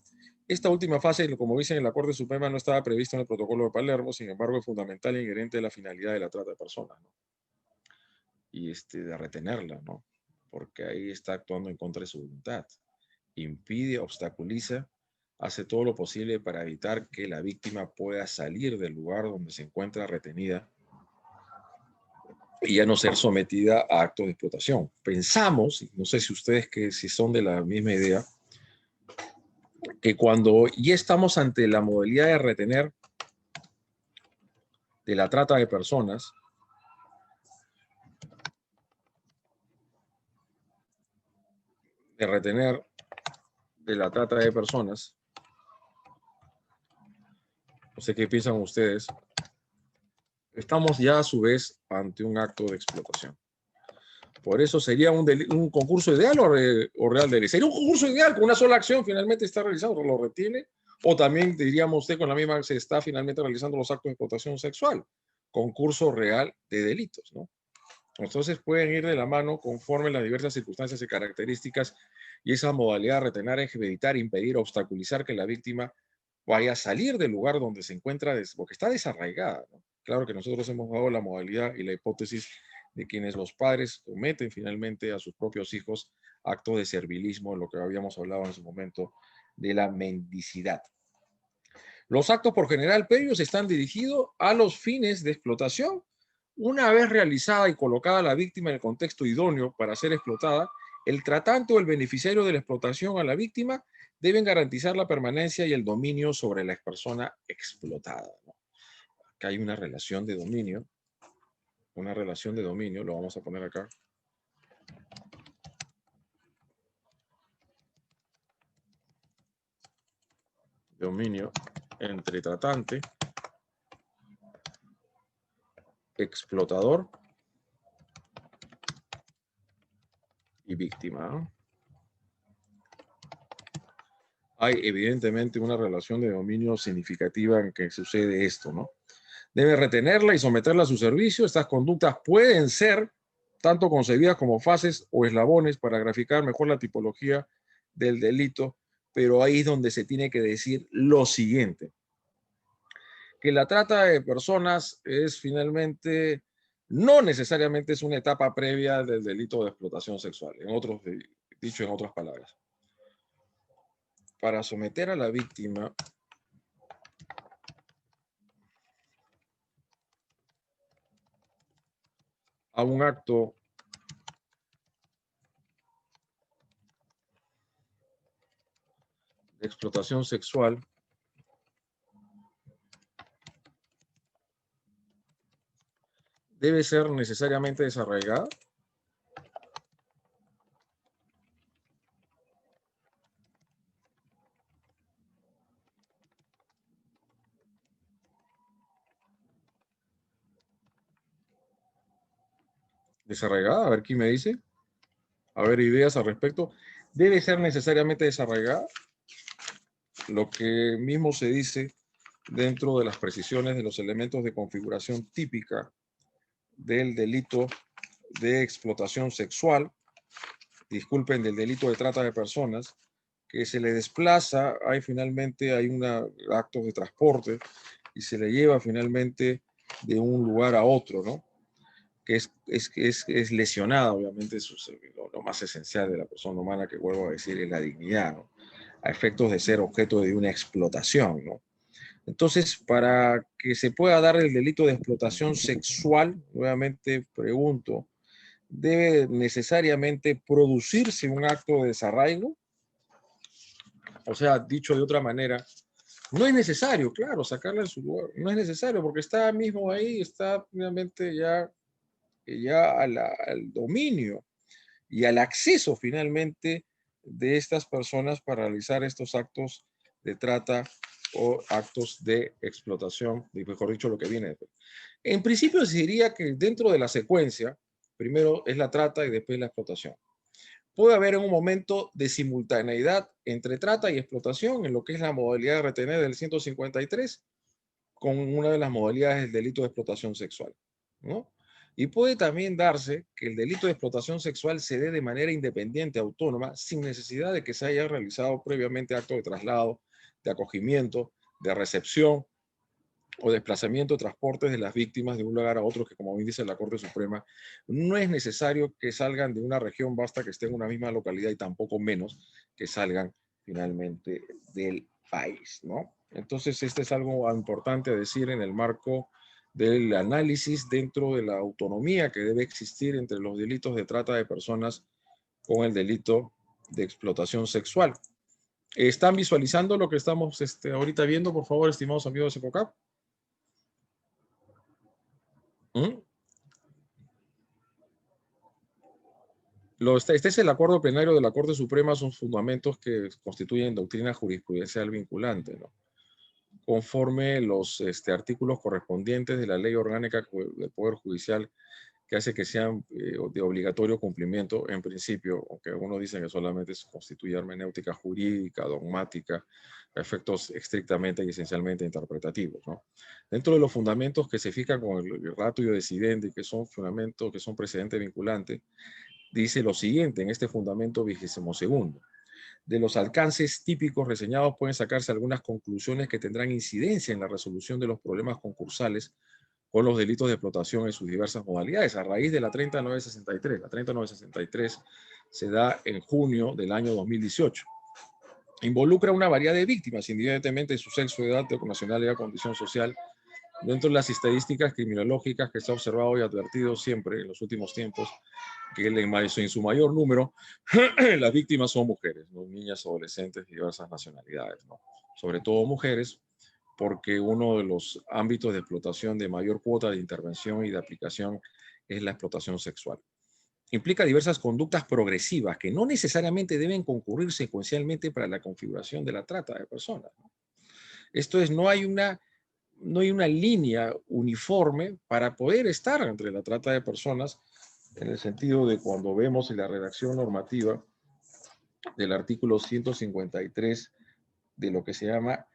Esta última fase, como dicen en la Corte Suprema, no estaba prevista en el protocolo de Palermo, sin embargo es fundamental e inherente a la finalidad de la trata de personas, ¿no? Y de retenerla, ¿no? Porque ahí está actuando en contra de su voluntad. Impide, obstaculiza, hace todo lo posible para evitar que la víctima pueda salir del lugar donde se encuentra retenida y ya no ser sometida a actos de explotación. Pensamos, no sé si ustedes si son de la misma idea, que cuando ya estamos ante la modalidad de retener de la trata de personas, no sé qué piensan ustedes, estamos ya a su vez ante un acto de explotación. Por eso sería un concurso ideal o real derecho. Sería un concurso ideal con una sola acción finalmente está realizado, lo retiene, o también diríamos usted con la misma se está finalmente realizando los actos de explotación sexual. Concurso real de delitos, ¿no? Entonces pueden ir de la mano conforme las diversas circunstancias y características y esa modalidad de retener es evitar, impedir, obstaculizar que la víctima vaya a salir del lugar donde se encuentra porque está desarraigada, ¿no? Claro que nosotros hemos dado la modalidad y la hipótesis de quienes los padres cometen finalmente a sus propios hijos actos de servilismo, en lo que habíamos hablado en su momento, de la mendicidad. Los actos por general previos están dirigidos a los fines de explotación. Una vez realizada y colocada la víctima en el contexto idóneo para ser explotada, el tratante o el beneficiario de la explotación a la víctima deben garantizar la permanencia y el dominio sobre la persona explotada, ¿no? Acá hay una relación de dominio. Una relación de dominio, lo vamos a poner acá. Dominio entre tratante, explotador y víctima, ¿no? Hay evidentemente una relación de dominio significativa en que sucede esto, ¿no? Debe retenerla y someterla a su servicio. Estas conductas pueden ser tanto concebidas como fases o eslabones para graficar mejor la tipología del delito, pero ahí es donde se tiene que decir lo siguiente, que la trata de personas es finalmente, no necesariamente es una etapa previa del delito de explotación sexual, dicho en otras palabras. Para someter a la víctima a un acto de explotación sexual, debe ser necesariamente desarraigada. Desarraigada, a ver quién me dice. A ver, ideas al respecto. Debe ser necesariamente desarraigada. Lo que mismo se dice dentro de las precisiones de los elementos de configuración típica del delito de explotación sexual, disculpen, del delito de trata de personas, que se le desplaza, finalmente hay actos de transporte y se le lleva finalmente de un lugar a otro, ¿no? Que es lesionada, obviamente, lo más esencial de la persona humana, que vuelvo a decir, es la dignidad, ¿no? A efectos de ser objeto de una explotación, ¿no? Entonces, para que se pueda dar el delito de explotación sexual, nuevamente pregunto, ¿debe necesariamente producirse un acto de desarraigo? O sea, dicho de otra manera, no es necesario, claro, sacarla de su lugar, no es necesario porque está mismo ahí, está finalmente ya al dominio y al acceso finalmente de estas personas para realizar estos actos de trata o actos de explotación, mejor dicho, lo que viene después. En principio se diría que dentro de la secuencia, primero es la trata y después la explotación. puede haber en un momento de simultaneidad entre trata y explotación en lo que es la modalidad de retener del 153 con una de las modalidades del delito de explotación sexual, ¿no? Y puede también darse que el delito de explotación sexual se dé de manera independiente, autónoma, sin necesidad de que se haya realizado previamente acto de traslado, de acogimiento, de recepción o desplazamiento de transportes de las víctimas de un lugar a otro, que como bien dice la Corte Suprema, no es necesario que salgan de una región, basta que estén en una misma localidad y tampoco menos que salgan finalmente del país, ¿no? Entonces, este es algo importante a decir en el marco del análisis dentro de la autonomía que debe existir entre los delitos de trata de personas con el delito de explotación sexual. ¿Están visualizando lo que estamos ahorita viendo, por favor, estimados amigos de EPOCAP? ¿Mm? Este es el acuerdo plenario de la Corte Suprema, son fundamentos que constituyen doctrina jurisprudencial vinculante, ¿no? Conforme los artículos correspondientes de la Ley Orgánica del Poder Judicial, que hace que sean de obligatorio cumplimiento en principio, aunque algunos dicen que solamente constituye hermenéutica jurídica, dogmática, efectos estrictamente y esencialmente interpretativos, ¿no? Dentro de los fundamentos que se fijan con el ratio decidente, que son fundamentos que son precedentes vinculantes, dice lo siguiente en este fundamento 22º. De los alcances típicos reseñados pueden sacarse algunas conclusiones que tendrán incidencia en la resolución de los problemas concursales con los delitos de explotación en sus diversas modalidades, a raíz de la 3963. La 3963 se da en junio del año 2018. Involucra una variedad de víctimas, independientemente de su sexo, edad, nacionalidad, condición social. Dentro de las estadísticas criminológicas que se ha observado y advertido siempre en los últimos tiempos, que en su mayor número las víctimas son mujeres, ¿no? Niñas, adolescentes de diversas nacionalidades, ¿no? Sobre todo mujeres, porque uno de los ámbitos de explotación de mayor cuota de intervención y de aplicación es la explotación sexual. Implica diversas conductas progresivas que no necesariamente deben concurrir secuencialmente para la configuración de la trata de personas, ¿no? Esto es, no hay una línea uniforme para poder estar entre la trata de personas, en el sentido de cuando vemos en la redacción normativa del artículo 153 de lo que se llama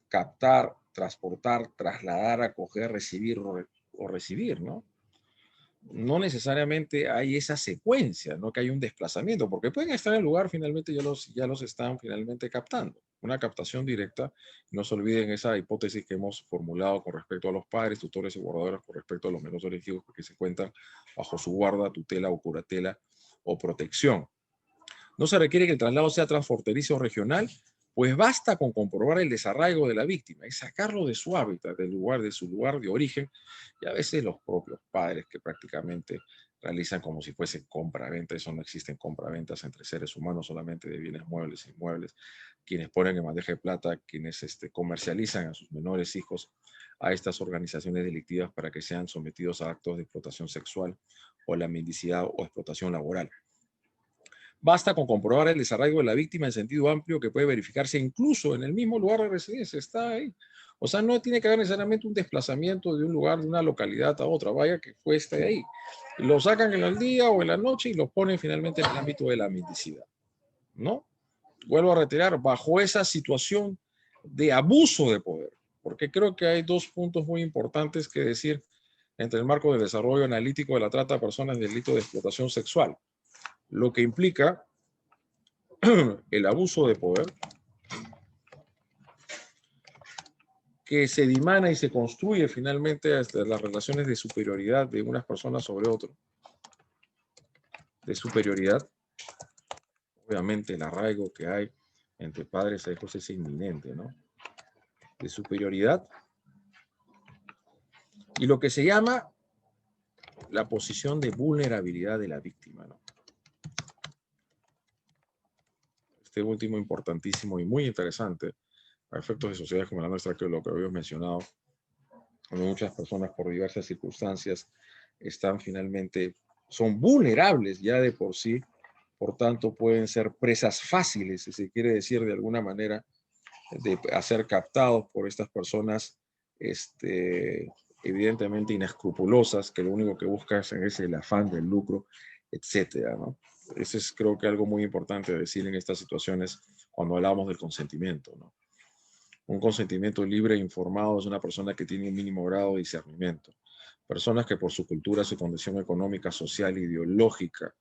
captar, transportar, trasladar, acoger, recibir o recibir, ¿no? No necesariamente hay esa secuencia, no que hay un desplazamiento, porque pueden estar en el lugar, finalmente ya los están finalmente captando. Una captación directa, no se olviden esa hipótesis que hemos formulado con respecto a los padres, tutores y guardadores, con respecto a los menores elegidos que se encuentran bajo su guarda, tutela o curatela o protección. No se requiere que el traslado sea transfronterizo o regional, pues basta con comprobar el desarraigo de la víctima y sacarlo de su hábitat, de su lugar de origen, y a veces los propios padres que prácticamente realizan como si fuese compra-venta. Eso no existen compra-ventas entre seres humanos, solamente de bienes muebles e inmuebles. Quienes ponen en bandeja de plata, quienes comercializan a sus menores hijos a estas organizaciones delictivas para que sean sometidos a actos de explotación sexual o la mendicidad o explotación laboral. Basta con comprobar el desarraigo de la víctima en sentido amplio, que puede verificarse incluso en el mismo lugar de residencia. Está ahí. O sea, no tiene que haber necesariamente un desplazamiento de un lugar, de una localidad a otra. Vaya que esté ahí. Lo sacan en el día o en la noche y lo ponen finalmente en el ámbito de la mendicidad, ¿no? Vuelvo a retirar, bajo esa situación de abuso de poder, porque creo que hay dos puntos muy importantes que decir entre el marco del desarrollo analítico de la trata de personas y el delito de explotación sexual. Lo que implica el abuso de poder, que se dimana y se construye finalmente hasta las relaciones de superioridad de unas personas sobre otras. De superioridad, obviamente el arraigo que hay entre padres e hijos es inminente, ¿no? De superioridad. Y lo que se llama la posición de vulnerabilidad de la víctima, ¿no? Este último importantísimo y muy interesante a efectos de sociedades como la nuestra, que lo que habíamos mencionado, donde muchas personas por diversas circunstancias están finalmente, son vulnerables ya de por sí, por tanto pueden ser presas fáciles, si se quiere decir de alguna manera, de ser captados por estas personas evidentemente inescrupulosas, que lo único que buscan es el afán del lucro, etcétera, ¿no? Ese es creo que algo muy importante decir en estas situaciones cuando hablamos del consentimiento, ¿no? Un consentimiento libre e informado es una persona que tiene un mínimo grado de discernimiento. Personas que por su cultura, su condición económica, social, ideológica,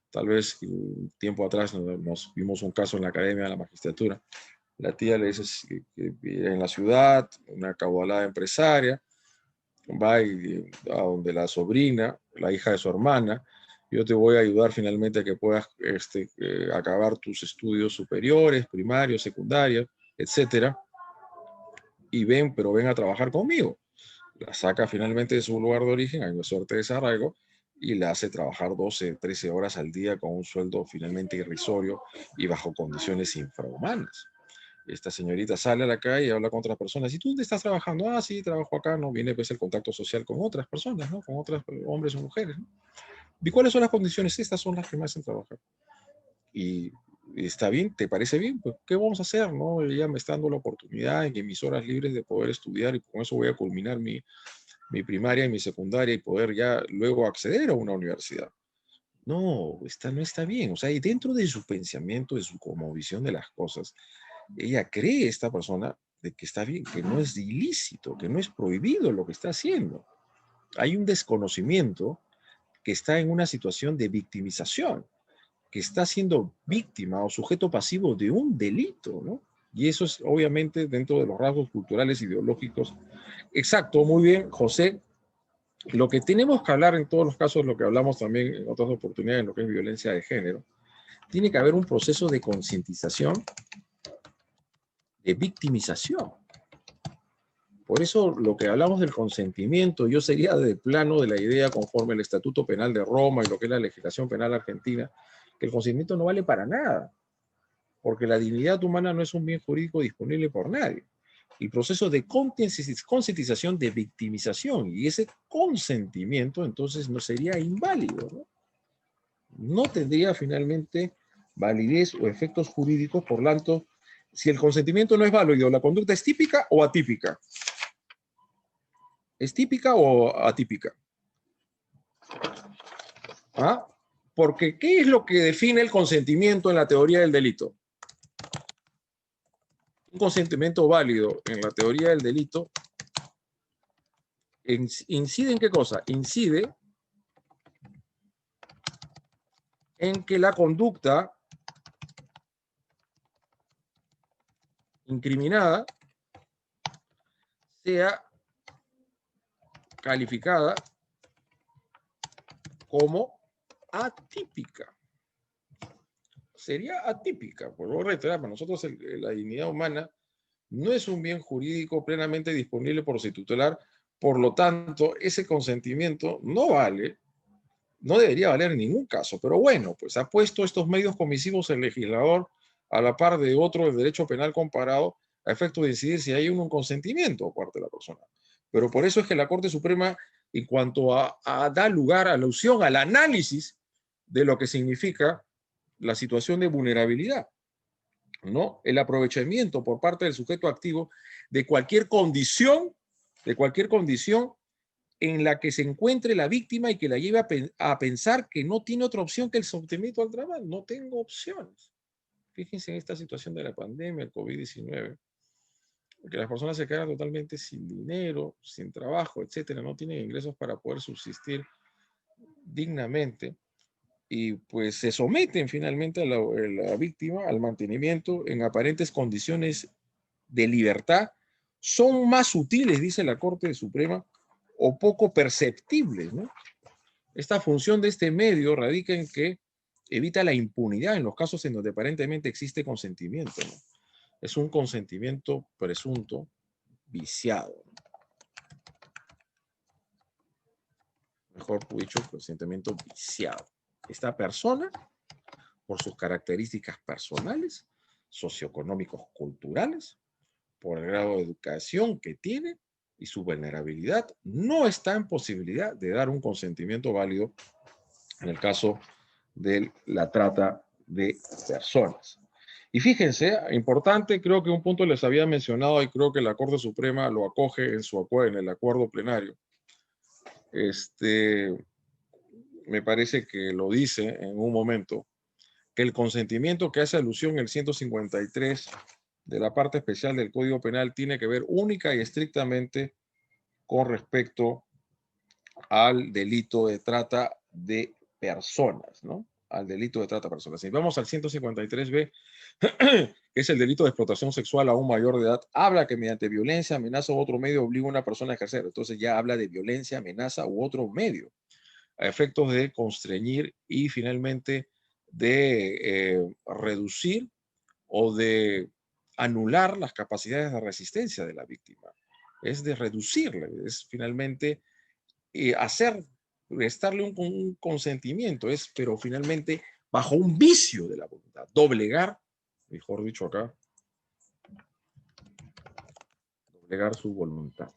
tal vez un tiempo atrás nos vimos un caso en la academia de la magistratura. La tía le dice que vive en la ciudad, una acaudalada empresaria, va a donde la sobrina, la hija de su hermana, yo te voy a ayudar finalmente a que puedas acabar tus estudios superiores, primarios, secundarios, etcétera, y pero ven a trabajar conmigo. La saca finalmente de su lugar de origen, hay una suerte de desarraigo, y la hace trabajar 12, 13 horas al día con un sueldo finalmente irrisorio y bajo condiciones infrahumanas. Esta señorita sale a la calle y habla con otras personas. ¿Y tú dónde estás trabajando? Ah, sí, trabajo acá. No viene pues el contacto social con otras personas, ¿no? Con otros hombres o mujeres, ¿no? ¿Y cuáles son las condiciones? Estas son las que me hacen trabajar. Y está bien, ¿te parece bien? Pues, ¿qué vamos a hacer? ¿No? Ella me está dando la oportunidad en mis horas libres de poder estudiar y con eso voy a culminar mi primaria y mi secundaria y poder ya luego acceder a una universidad. No, no está bien. O sea, y dentro de su pensamiento, de su visión de las cosas, ella cree, esta persona, de que está bien, que no es ilícito, que no es prohibido lo que está haciendo. Hay un desconocimiento que está en una situación de victimización, que está siendo víctima o sujeto pasivo de un delito, ¿no? Y eso es obviamente dentro de los rasgos culturales ideológicos. Exacto, muy bien, José. Lo que tenemos que hablar en todos los casos, lo que hablamos también en otras oportunidades, en lo que es violencia de género, tiene que haber un proceso de concientización, de victimización. Por eso lo que hablamos del consentimiento, yo sería de plano de la idea conforme el Estatuto Penal de Roma y lo que es la legislación penal argentina, que el consentimiento no vale para nada, porque la dignidad humana no es un bien jurídico disponible por nadie. El proceso de concientización, de victimización, y ese consentimiento entonces no sería inválido, ¿no? No tendría finalmente validez o efectos jurídicos, por tanto, si el consentimiento no es válido, ¿la conducta es típica o atípica? ¿Es típica o atípica? ¿Ah? Porque, ¿qué es lo que define el consentimiento en la teoría del delito? Un consentimiento válido en la teoría del delito incide en qué cosa? Incide en que la conducta incriminada sea calificada como atípica. Sería atípica, por lo reiterar, para nosotros la dignidad humana no es un bien jurídico plenamente disponible por su titular, por lo tanto, ese consentimiento no vale, no debería valer en ningún caso, pero bueno, pues ha puesto estos medios comisivos el legislador a la par de otro del derecho penal comparado a efecto de decidir si hay un consentimiento por parte de la persona. Pero por eso es que la Corte Suprema, en cuanto a dar lugar a la alusión, al análisis de lo que significa la situación de vulnerabilidad, ¿no? El aprovechamiento por parte del sujeto activo de cualquier condición en la que se encuentre la víctima y que la lleve a pensar que no tiene otra opción que el sometimiento al trabajo. No tengo opciones. Fíjense en esta situación de la pandemia, el COVID-19, que las personas se quedan totalmente sin dinero, sin trabajo, etcétera, no tienen ingresos para poder subsistir dignamente y pues se someten finalmente a la víctima al mantenimiento en aparentes condiciones de libertad, son más sutiles, dice la Corte Suprema, o poco perceptibles, ¿no? Esta función de este medio radica en que evita la impunidad en los casos en donde aparentemente existe consentimiento, ¿no? Es un consentimiento presunto viciado, ¿no? Mejor dicho, consentimiento viciado. Esta persona, por sus características personales, socioeconómicos, culturales, por el grado de educación que tiene y su vulnerabilidad, no está en posibilidad de dar un consentimiento válido en el caso de la trata de personas. Y fíjense, importante, creo que un punto les había mencionado y creo que la Corte Suprema lo acoge en el acuerdo plenario. Me parece que lo dice en un momento, que el consentimiento que hace alusión el 153 de la parte especial del Código Penal tiene que ver única y estrictamente con respecto al delito de trata de personas, ¿no? Al delito de trata de personas. Si vamos al 153b, que es el delito de explotación sexual a un mayor de edad, habla que mediante violencia, amenaza u otro medio obliga a una persona a ejercer. Entonces ya habla de violencia, amenaza u otro medio, a efectos de constreñir y finalmente de reducir o de anular las capacidades de resistencia de la víctima. Es de reducirle, es finalmente prestarle un consentimiento, pero finalmente bajo un vicio de la voluntad, doblegar, mejor dicho acá, doblegar su voluntad.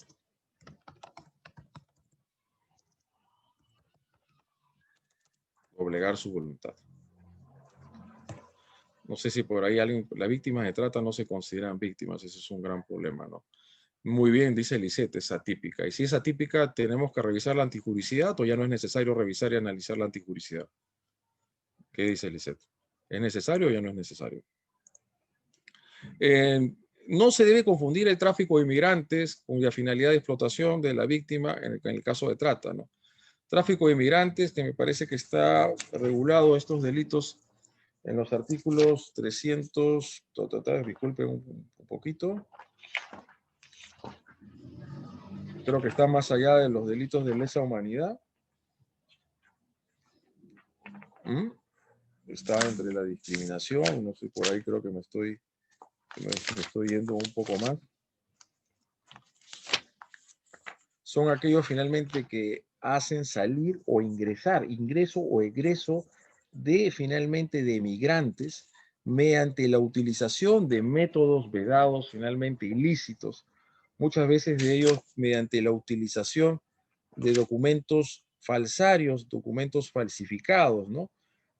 Doblegar su voluntad. No sé si por ahí alguien, las víctimas de trata no se consideran víctimas, ese es un gran problema, ¿no? Muy bien, dice Lisette, es atípica. Y si es atípica, ¿tenemos que revisar la antijuricidad o ya no es necesario revisar y analizar la antijuricidad? ¿Qué dice Lisette? ¿Es necesario o ya no es necesario? No se debe confundir el tráfico de inmigrantes con la finalidad de explotación de la víctima en el caso de trata, ¿no? Tráfico de inmigrantes, que me parece que está regulado estos delitos en los artículos 300, disculpen un poquito. Creo que está más allá de los delitos de lesa humanidad. Está entre la discriminación, no sé, por ahí creo que me estoy yendo un poco más. Son aquellos finalmente que hacen salir o ingresar, ingreso o egreso de finalmente de migrantes mediante la utilización de métodos vedados finalmente ilícitos, muchas veces de ellos mediante la utilización de documentos falsarios, documentos falsificados, ¿no?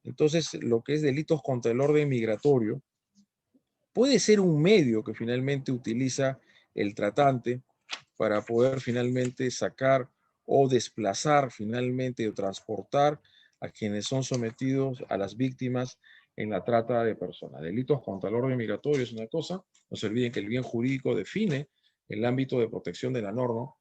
Entonces, lo que es delitos contra el orden migratorio puede ser un medio que finalmente utiliza el tratante para poder finalmente sacar o desplazar finalmente o transportar a quienes son sometidos a las víctimas en la trata de personas. Delitos contra el orden migratorio es una cosa, no se olviden que el bien jurídico define el ámbito de protección de la norma.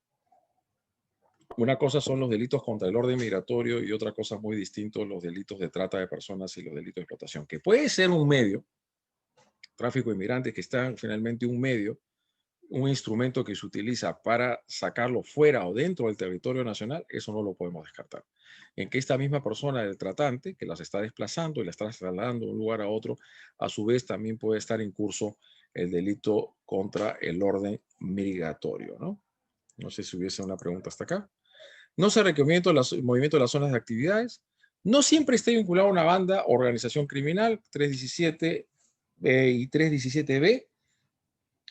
Una cosa son los delitos contra el orden migratorio y otra cosa muy distinto, los delitos de trata de personas y los delitos de explotación, que puede ser un medio, tráfico de inmigrantes, que está finalmente un medio, un instrumento que se utiliza para sacarlo fuera o dentro del territorio nacional, eso no lo podemos descartar. En que esta misma persona del tratante, que las está desplazando y las está trasladando de un lugar a otro, a su vez también puede estar en curso el delito contra el orden migratorio, ¿no? No sé si hubiese una pregunta hasta acá. No se recomienda el movimiento de las zonas de actividades. No siempre está vinculado a una banda o organización criminal, 317 y 317b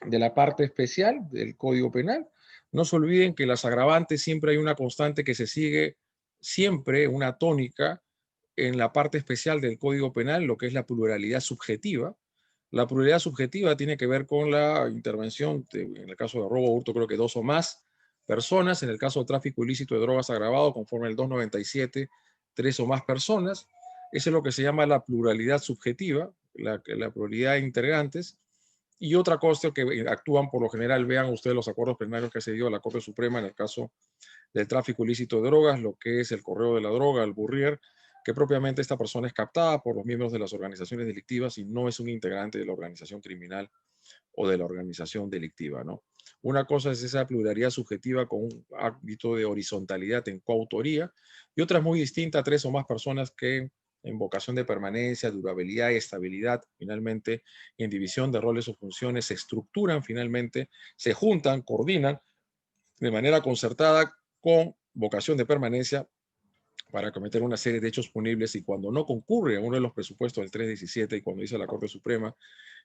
de la parte especial del Código Penal. No se olviden que las agravantes siempre hay una constante que se sigue, siempre una tónica en la parte especial del Código Penal, lo que es la pluralidad subjetiva. La pluralidad subjetiva tiene que ver con la intervención, en el caso de robo o hurto, creo que 2 o más personas, en el caso de tráfico ilícito de drogas agravado, conforme el 297, 3 o más personas. Eso es lo que se llama la pluralidad subjetiva, la pluralidad de integrantes. Y otra cosa que actúan por lo general, vean ustedes los acuerdos plenarios que se dio a la Corte Suprema en el caso del tráfico ilícito de drogas, lo que es el correo de la droga, el Burrier, que propiamente esta persona es captada por los miembros de las organizaciones delictivas y no es un integrante de la organización criminal o de la organización delictiva, ¿no? Una cosa es esa pluralidad subjetiva con un ámbito de horizontalidad en coautoría y otra es muy distinta, 3 o más personas que en vocación de permanencia, durabilidad y estabilidad, finalmente, en división de roles o funciones, se estructuran finalmente, se juntan, coordinan de manera concertada con vocación de permanencia para cometer una serie de hechos punibles y cuando no concurre a uno de los presupuestos del 317 y cuando dice la Corte Suprema,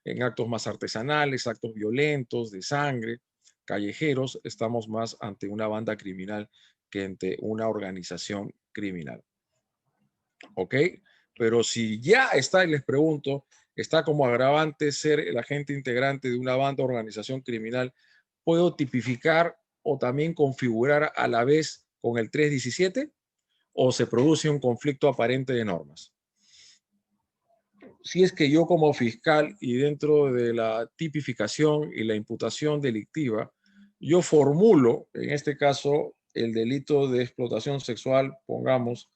en actos más artesanales, actos violentos, de sangre, callejeros, estamos más ante una banda criminal que ante una organización criminal. ¿Ok? Pero si ya está, y les pregunto, está como agravante ser el agente integrante de una banda o organización criminal, ¿puedo tipificar o también configurar a la vez con el 317? ¿O se produce un conflicto aparente de normas? si es que yo como fiscal y dentro de la tipificación y la imputación delictiva, yo formulo, en este caso, el delito de explotación sexual, pongamos,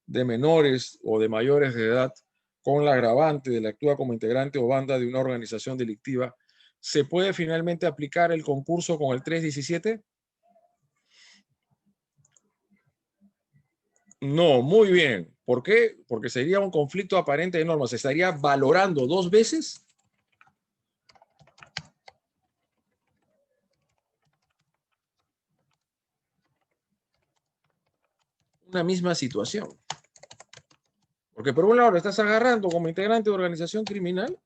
de menores o de mayores de edad, con la agravante de la actúa como integrante o banda de una organización delictiva, ¿se puede finalmente aplicar el concurso con el 317? No, muy bien. ¿Por qué? Porque sería un conflicto aparente de normas. Se estaría valorando dos veces una misma situación. Porque por un lado lo estás agarrando como integrante de organización criminal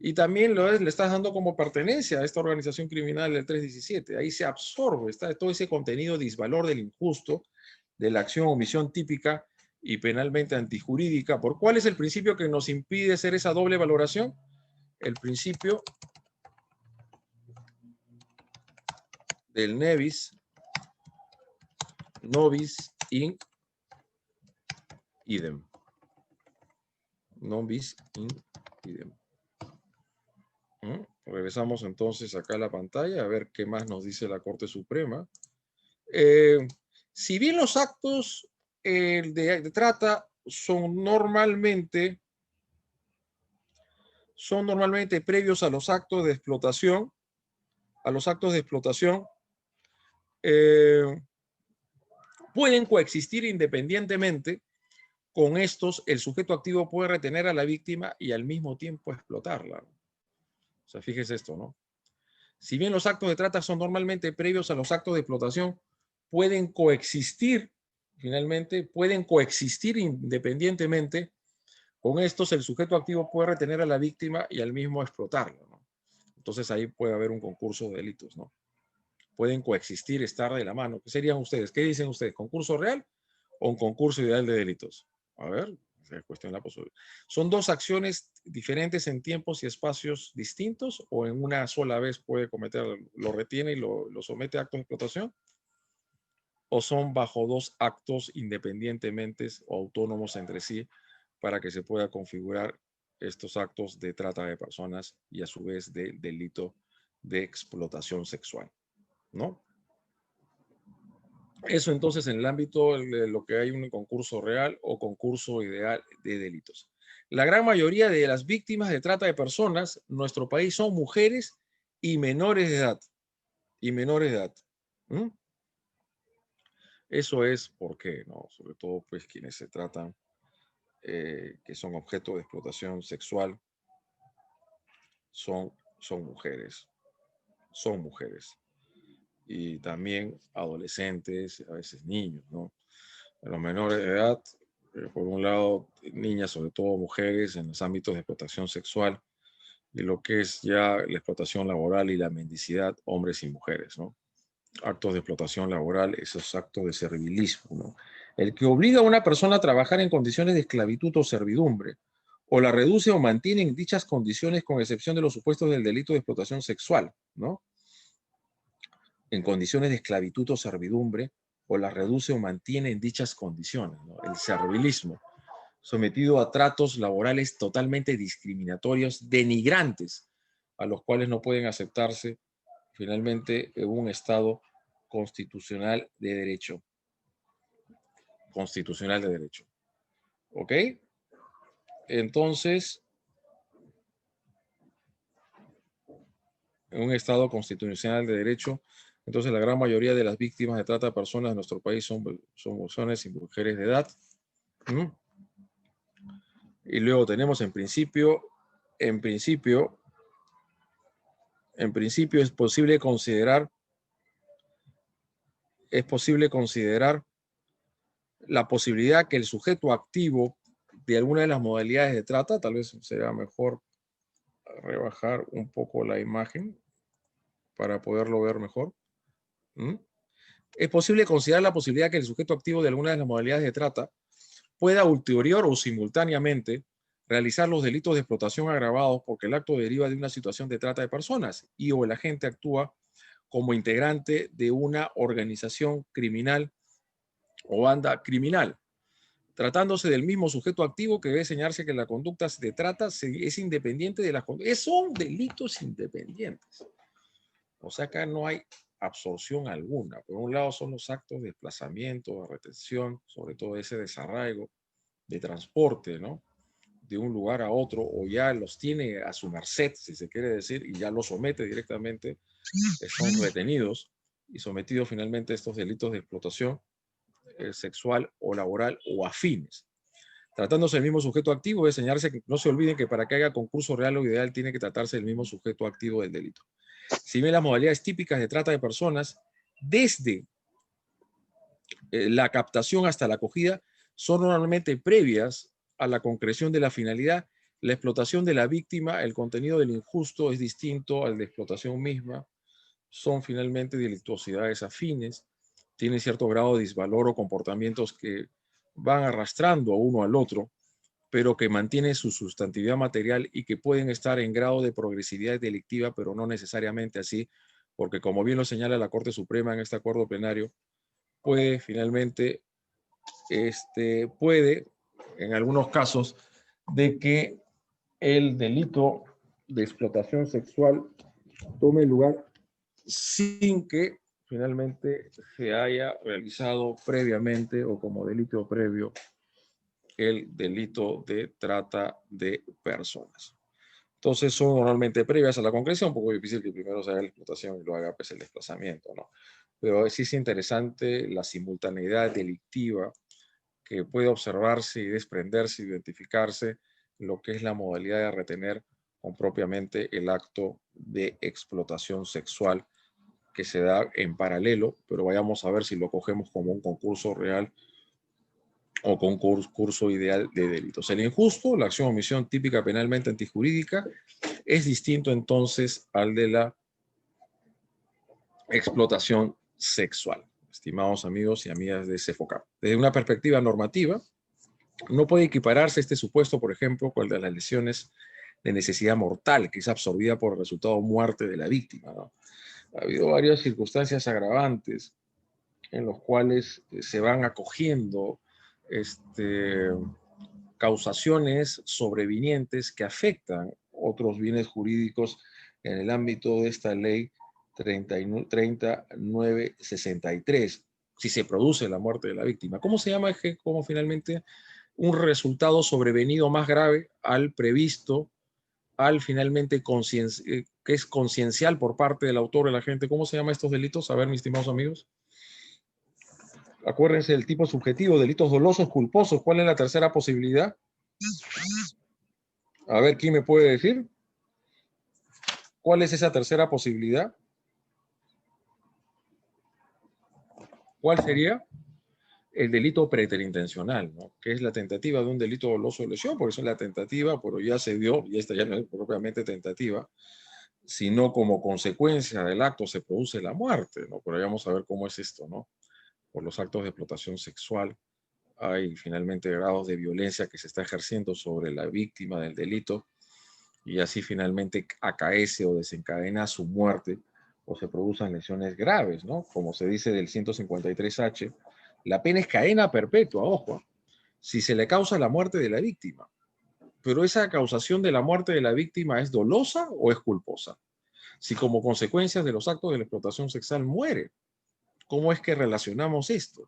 y también le estás dando como pertenencia a esta organización criminal del 317. Ahí se absorbe todo ese contenido disvalor del injusto, de la acción o omisión típica y penalmente antijurídica. ¿Por cuál es el principio que nos impide hacer esa doble valoración? El principio del nevis nobis in idem. Nobis in idem. Regresamos entonces acá a la pantalla a ver qué más nos dice la Corte Suprema. Si bien los actos de trata son normalmente previos a los actos de explotación, pueden coexistir independientemente. Con estos, el sujeto activo puede retener a la víctima y al mismo tiempo explotarla. O sea, fíjese esto, ¿no? Si bien los actos de trata son normalmente previos a los actos de explotación, pueden coexistir, finalmente, pueden coexistir independientemente. Con estos, el sujeto activo puede retener a la víctima y al mismo explotarla, ¿no? Entonces ahí puede haber un concurso de delitos, ¿no? Pueden coexistir, estar de la mano. ¿Qué serían ustedes? ¿Qué dicen ustedes? ¿Concurso real o un concurso ideal de delitos? A ver, se cuestiona la posibilidad. ¿Son dos acciones diferentes en tiempos y espacios distintos o en una sola vez puede cometer, lo retiene y lo somete a acto de explotación? ¿O son bajo dos actos independientemente o autónomos entre sí para que se pueda configurar estos actos de trata de personas y a su vez de delito de explotación sexual? ¿No? Eso entonces en el ámbito de lo que hay un concurso real o concurso ideal de delitos. La gran mayoría de las víctimas de trata de personas en nuestro país son mujeres y menores de edad. Y menores de edad. ¿Mm? Eso es porque, ¿no? Sobre todo, pues, quienes se tratan, que son objeto de explotación sexual, son mujeres. Son mujeres. Y también adolescentes, a veces niños, ¿no? Los menores de edad, por un lado, niñas, sobre todo mujeres, en los ámbitos de explotación sexual, y lo que es ya la explotación laboral y la mendicidad, hombres y mujeres, ¿no? Actos de explotación laboral, esos actos de servilismo, ¿no? El que obliga a una persona a trabajar en condiciones de esclavitud o servidumbre, o la reduce o mantiene en dichas condiciones con excepción de los supuestos del delito de explotación sexual, ¿no? En condiciones de esclavitud o servidumbre, o la reduce o mantiene en dichas condiciones, ¿no? El servilismo, sometido a tratos laborales totalmente discriminatorios, denigrantes, a los cuales no pueden aceptarse finalmente en un Estado constitucional de derecho. Constitucional de derecho. ¿Ok? Entonces, en un Estado constitucional de derecho, entonces la gran mayoría de las víctimas de trata de personas en nuestro país son mujeres y mujeres de edad. ¿Mm? Y luego tenemos en principio es posible considerar la posibilidad que el sujeto activo de alguna de las modalidades de trata, tal vez será mejor rebajar un poco la imagen para poderlo ver mejor. Es posible considerar la posibilidad que el sujeto activo de alguna de las modalidades de trata pueda ulterior o simultáneamente realizar los delitos de explotación agravados porque el acto deriva de una situación de trata de personas y o el agente actúa como integrante de una organización criminal o banda criminal. tratándose del mismo sujeto activo que debe enseñarse que la conducta de trata es independiente de las conductas. Son delitos independientes. O sea, acá no hay absorción alguna. Por un lado son los actos de desplazamiento, de retención, sobre todo ese desarraigo, de transporte, ¿no? De un lugar a otro, o ya los tiene a su merced, si se quiere decir, y ya los somete directamente, son retenidos y sometidos finalmente a estos delitos de explotación sexual o laboral o afines. Tratándose del mismo sujeto activo, debe señalarse que no se olviden que para que haya concurso real o ideal tiene que tratarse del mismo sujeto activo del delito. Si bien las modalidades típicas de trata de personas, desde la captación hasta la acogida, son normalmente previas a la concreción de la finalidad. La explotación de la víctima, el contenido del injusto es distinto al de explotación misma. Son finalmente delictuosidades afines, tienen cierto grado de disvalor o comportamientos que van arrastrando a uno al otro, pero que mantienen su sustantividad material y que pueden estar en grado de progresividad delictiva, pero no necesariamente así, porque como bien lo señala la Corte Suprema en este acuerdo plenario, puede finalmente, puede, en algunos casos, de que el delito de explotación sexual tome lugar sin que finalmente se haya realizado previamente o como delito previo el delito de trata de personas. Entonces son normalmente previas a la concreción, un poco difícil que primero se haga la explotación y luego haga pues, el desplazamiento, ¿no? Pero sí es interesante la simultaneidad delictiva que puede observarse y desprenderse, identificarse lo que es la modalidad de retener con propiamente el acto de explotación sexual que se da en paralelo, pero vayamos a ver si lo cogemos como un concurso real o concurso ideal de delitos. El injusto, la acción o omisión típica penalmente antijurídica, es distinto entonces al de la explotación sexual. Estimados amigos y amigas de CEFOCAP. Desde una perspectiva normativa, no puede equipararse este supuesto, por ejemplo, con el de las lesiones de necesidad mortal, que es absorbida por el resultado de muerte de la víctima, ¿no? Ha habido varias circunstancias agravantes en los cuales se van acogiendo causaciones sobrevinientes que afectan otros bienes jurídicos en el ámbito de esta ley 3963, si se produce la muerte de la víctima. ¿Cómo se llama? Como finalmente un resultado sobrevenido más grave al previsto, al finalmente que es conciencial por parte del autor o el agente. ¿Cómo se llaman estos delitos? A ver, mis estimados amigos. Acuérdense del tipo subjetivo, delitos dolosos, culposos. ¿Cuál es la tercera posibilidad? A ver, ¿quién me puede decir? ¿Cuál es esa tercera posibilidad? ¿Cuál sería? El delito preterintencional, ¿no? Que es la tentativa de un delito doloso de lesión, por eso es la tentativa, pero ya se dio, y esta ya no es propiamente tentativa, sino como consecuencia del acto se produce la muerte, ¿no? Pero vamos a ver cómo es esto, ¿no? Por los actos de explotación sexual hay finalmente grados de violencia que se está ejerciendo sobre la víctima del delito y así finalmente acaece o desencadena su muerte o se producen lesiones graves, ¿no? Como se dice del 153H, la pena es cadena perpetua, ojo, si se le causa la muerte de la víctima. Pero esa causación de la muerte de la víctima ¿es dolosa o es culposa? Si como consecuencia de los actos de la explotación sexual muere, ¿cómo es que relacionamos esto?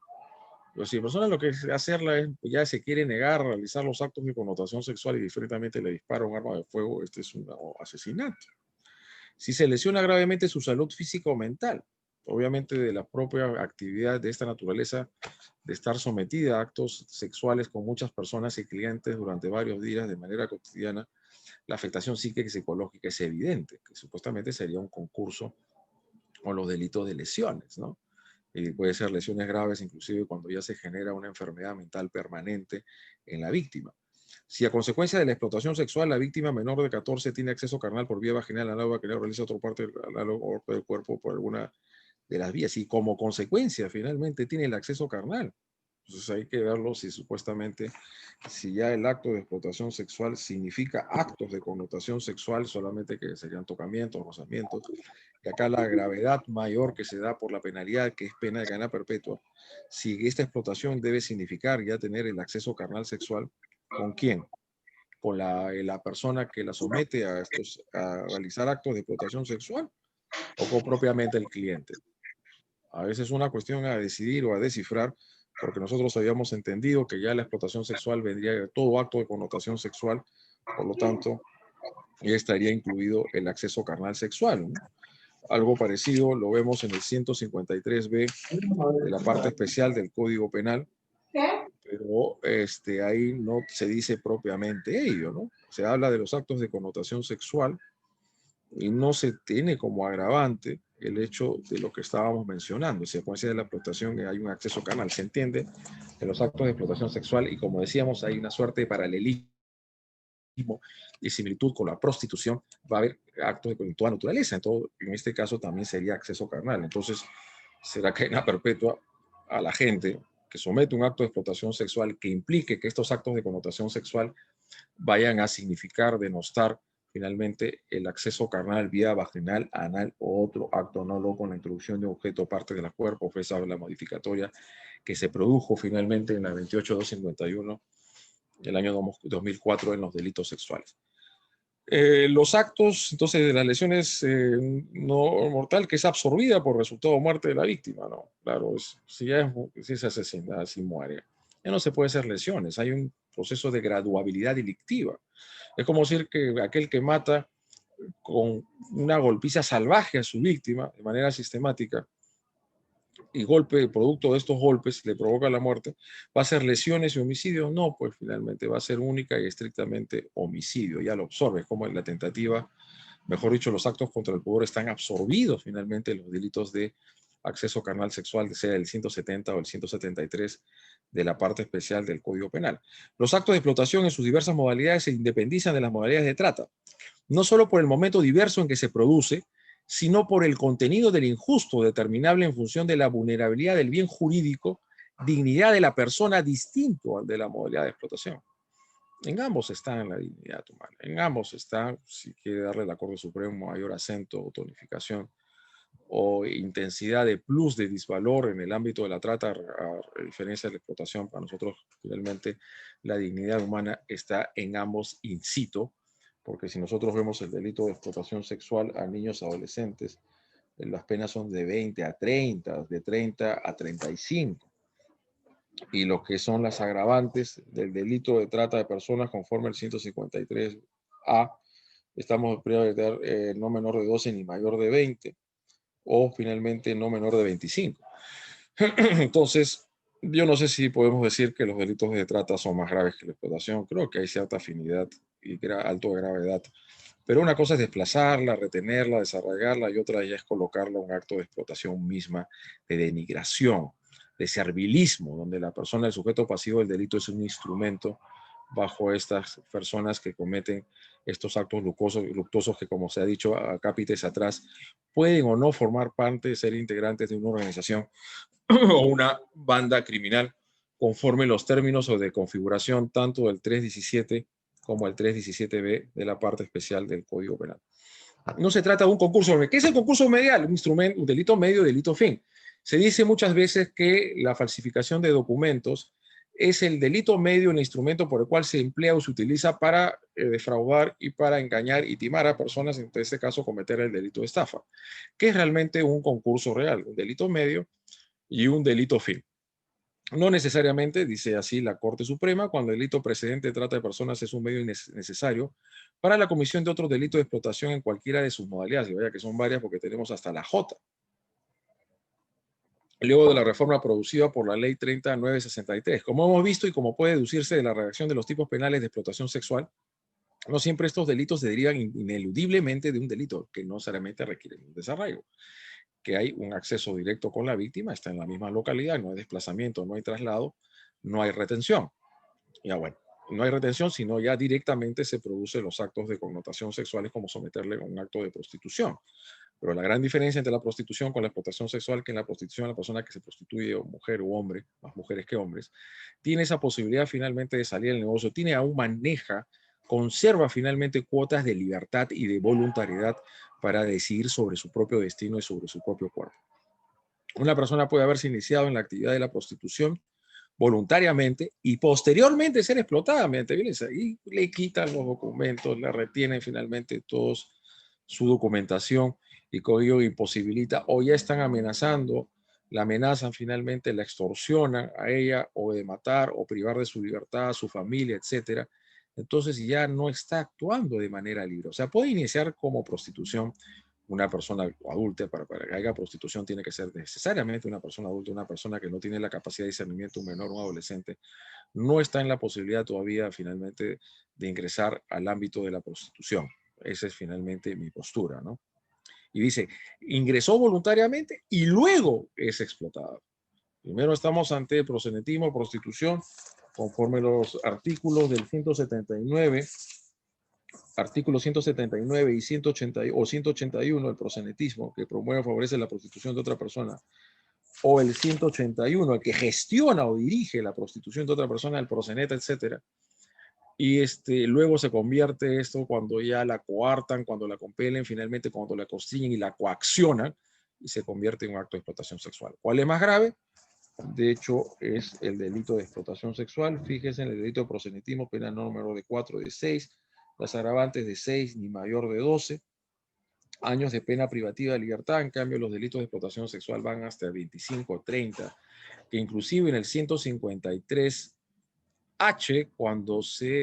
Pero si la persona lo que es hacerla es, ya se quiere negar a realizar los actos de connotación sexual y diferentemente le dispara un arma de fuego, este es un asesinato. Si se lesiona gravemente su salud física o mental, obviamente de la propia actividad de esta naturaleza, de estar sometida a actos sexuales con muchas personas y clientes durante varios días de manera cotidiana, la afectación psíquica y psicológica es evidente, que supuestamente sería un concurso con los delitos de lesiones, ¿no? Y puede ser lesiones graves, inclusive cuando ya se genera una enfermedad mental permanente en la víctima. Si a consecuencia de la explotación sexual la víctima menor de 14 tiene acceso carnal por vía vaginal, análoga que le realiza otra parte del cuerpo por alguna de las vías y como consecuencia finalmente tiene el acceso carnal, Entonces hay que verlo si supuestamente, si ya el acto de explotación sexual significa actos de connotación sexual, solamente que serían tocamientos, rozamientos, y acá la gravedad mayor que se da por la penalidad, que es pena de cadena perpetua, si esta explotación debe significar ya tener el acceso carnal sexual, ¿con quién? Con la persona que la somete a realizar actos de explotación sexual o con propiamente el cliente. A veces es una cuestión a decidir o a descifrar, porque nosotros habíamos entendido que ya la explotación sexual vendría de todo acto de connotación sexual, por lo tanto, ya estaría incluido el acceso carnal sexual, ¿no? Algo parecido lo vemos en el 153b de la parte especial del Código Penal, pero ahí no se dice propiamente ello, ¿no? Se habla de los actos de connotación sexual y no se tiene como agravante el hecho de lo que estábamos mencionando. Si secuencia de la explotación hay un acceso carnal, se entiende en los actos de explotación sexual y como decíamos hay una suerte de paralelismo y similitud con la prostitución, va a haber actos de toda naturaleza. Entonces, en este caso también sería acceso carnal. Entonces, será cadena perpetua a la gente que somete un acto de explotación sexual que implique que estos actos de connotación sexual vayan a significar, denostar finalmente el acceso carnal vía vaginal, anal o otro acto análogo con la introducción de objeto parte del cuerpo, fue esa la modificatoria que se produjo finalmente en la 28251 el año 2004 en los delitos sexuales. Los actos, entonces, de las lesiones no mortal, que es absorbida por resultado de muerte de la víctima, ¿no? Claro, si es asesinada, si muere, ya no se puede hacer lesiones, hay un proceso de graduabilidad delictiva. Es como decir que aquel que mata con una golpiza salvaje a su víctima de manera sistemática y producto de estos golpes le provoca la muerte, ¿va a ser lesiones y homicidios? No, pues finalmente va a ser única y estrictamente homicidio, ya lo absorbe, como en la tentativa, mejor dicho, los actos contra el pudor están absorbidos finalmente en los delitos de acceso carnal sexual, sea el 170 o el 173 de la parte especial del Código Penal. Los actos de explotación en sus diversas modalidades se independizan de las modalidades de trata, no solo por el momento diverso en que se produce, sino por el contenido del injusto determinable en función de la vulnerabilidad del bien jurídico, dignidad de la persona distinto al de la modalidad de explotación. En ambos está la dignidad humana, en ambos está, si quiere darle la Corte Suprema mayor acento o tonificación o intensidad de plus de disvalor en el ámbito de la trata, a diferencia de la explotación, para nosotros finalmente la dignidad humana está en ambos in situ, porque si nosotros vemos el delito de explotación sexual a niños adolescentes, las penas son de 20 a 30, de 30 a 35. Y lo que son las agravantes del delito de trata de personas conforme al 153A, estamos priorizando no menor de 12 ni mayor de 20, o finalmente no menor de 25. Entonces, yo no sé si podemos decir que los delitos de trata son más graves que la explotación. Creo que hay cierta afinidad y alto de gravedad. Pero una cosa es desplazarla, retenerla, desarraigarla y otra ya es colocarla en un acto de explotación misma, de denigración, de servilismo, donde la persona, el sujeto pasivo del delito es un instrumento bajo estas personas que cometen estos actos luctuosos que, como se ha dicho a cápites atrás, pueden o no formar parte, ser integrantes de una organización o una banda criminal conforme los términos o de configuración tanto del 317 como el 317b de la parte especial del Código Penal. No se trata de un concurso. ¿Qué es el concurso medial? Un instrumento, un delito medio, delito fin. Se dice muchas veces que la falsificación de documentos es el delito medio, el instrumento por el cual se emplea o se utiliza para defraudar y para engañar y timar a personas, en este caso cometer el delito de estafa, que es realmente un concurso real, un delito medio y un delito fin. No necesariamente, dice así la Corte Suprema, cuando el delito precedente de trata de personas es un medio necesario para la comisión de otro delito de explotación en cualquiera de sus modalidades. Y vaya que son varias porque tenemos hasta la J. Luego de la reforma producida por la Ley 3963. Como hemos visto y como puede deducirse de la redacción de los tipos penales de explotación sexual, no siempre estos delitos se derivan ineludiblemente de un delito que no necesariamente requiere un desarraigo. Que hay un acceso directo con la víctima, está en la misma localidad, no hay desplazamiento, no hay traslado, no hay retención. Ya bueno, no hay retención, sino ya directamente se producen los actos de connotación sexuales como someterle a un acto de prostitución. Pero la gran diferencia entre la prostitución con la explotación sexual, que en la prostitución la persona que se prostituye, o mujer o hombre, más mujeres que hombres, tiene esa posibilidad finalmente de salir del negocio, tiene aún maneja, conserva finalmente cuotas de libertad y de voluntariedad para decidir sobre su propio destino y sobre su propio cuerpo. Una persona puede haberse iniciado en la actividad de la prostitución voluntariamente y posteriormente ser explotada mediante violencia, y le quitan los documentos, le retienen finalmente toda su documentación y con ello imposibilita, o ya están amenazando, la amenazan finalmente, la extorsionan a ella, o de matar o privar de su libertad a su familia, etcétera. Entonces ya no está actuando de manera libre. O sea, puede iniciar como prostitución una persona adulta. Para que haya prostitución tiene que ser necesariamente una persona adulta, una persona que no tiene la capacidad de discernimiento, un menor, un adolescente, no está en la posibilidad todavía finalmente de ingresar al ámbito de la prostitución. Esa es finalmente mi postura, ¿no? Y dice, ingresó voluntariamente y luego es explotado. Primero estamos ante proxenetismo, prostitución, conforme los artículos del 179, artículos 179 y 180 o 181 del proxenetismo, que promueve o favorece la prostitución de otra persona, o el 181, el que gestiona o dirige la prostitución de otra persona, el proxeneta, etcétera. Y luego se convierte esto cuando ya la coartan, cuando la compelen, finalmente cuando la consiguen y la coaccionan, y se convierte en un acto de explotación sexual. ¿Cuál es más grave? De hecho, es el delito de explotación sexual. Fíjense en el delito de proxenetismo, pena número de 4 de 6, las agravantes de 6 ni mayor de 12 años de pena privativa de libertad. En cambio, los delitos de explotación sexual van hasta 25 o 30, que inclusive en el 153 H, cuando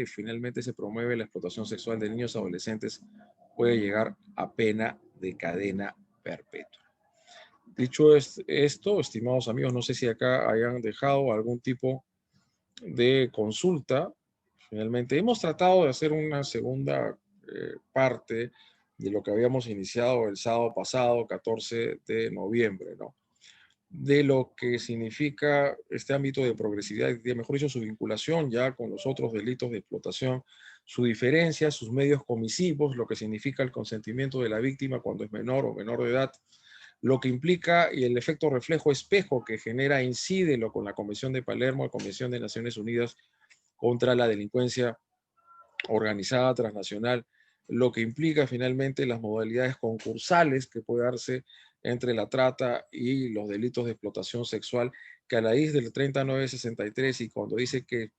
finalmente se promueve la explotación sexual de niños y adolescentes, puede llegar a pena de cadena perpetua. Dicho esto, estimados amigos, no sé si acá hayan dejado algún tipo de consulta. Finalmente, hemos tratado de hacer una segunda parte de lo que habíamos iniciado el sábado pasado, 14 de noviembre, ¿no? De lo que significa este ámbito de progresividad, mejor dicho, su vinculación ya con los otros delitos de explotación, su diferencia, sus medios comisivos, lo que significa el consentimiento de la víctima cuando es menor o menor de edad, lo que implica y el efecto reflejo espejo que genera, incide con la Convención de Palermo, la Convención de Naciones Unidas contra la delincuencia organizada transnacional, lo que implica finalmente las modalidades concursales que puede darse entre la trata y los delitos de explotación sexual, que a la raíz del 3963 y cuando dice que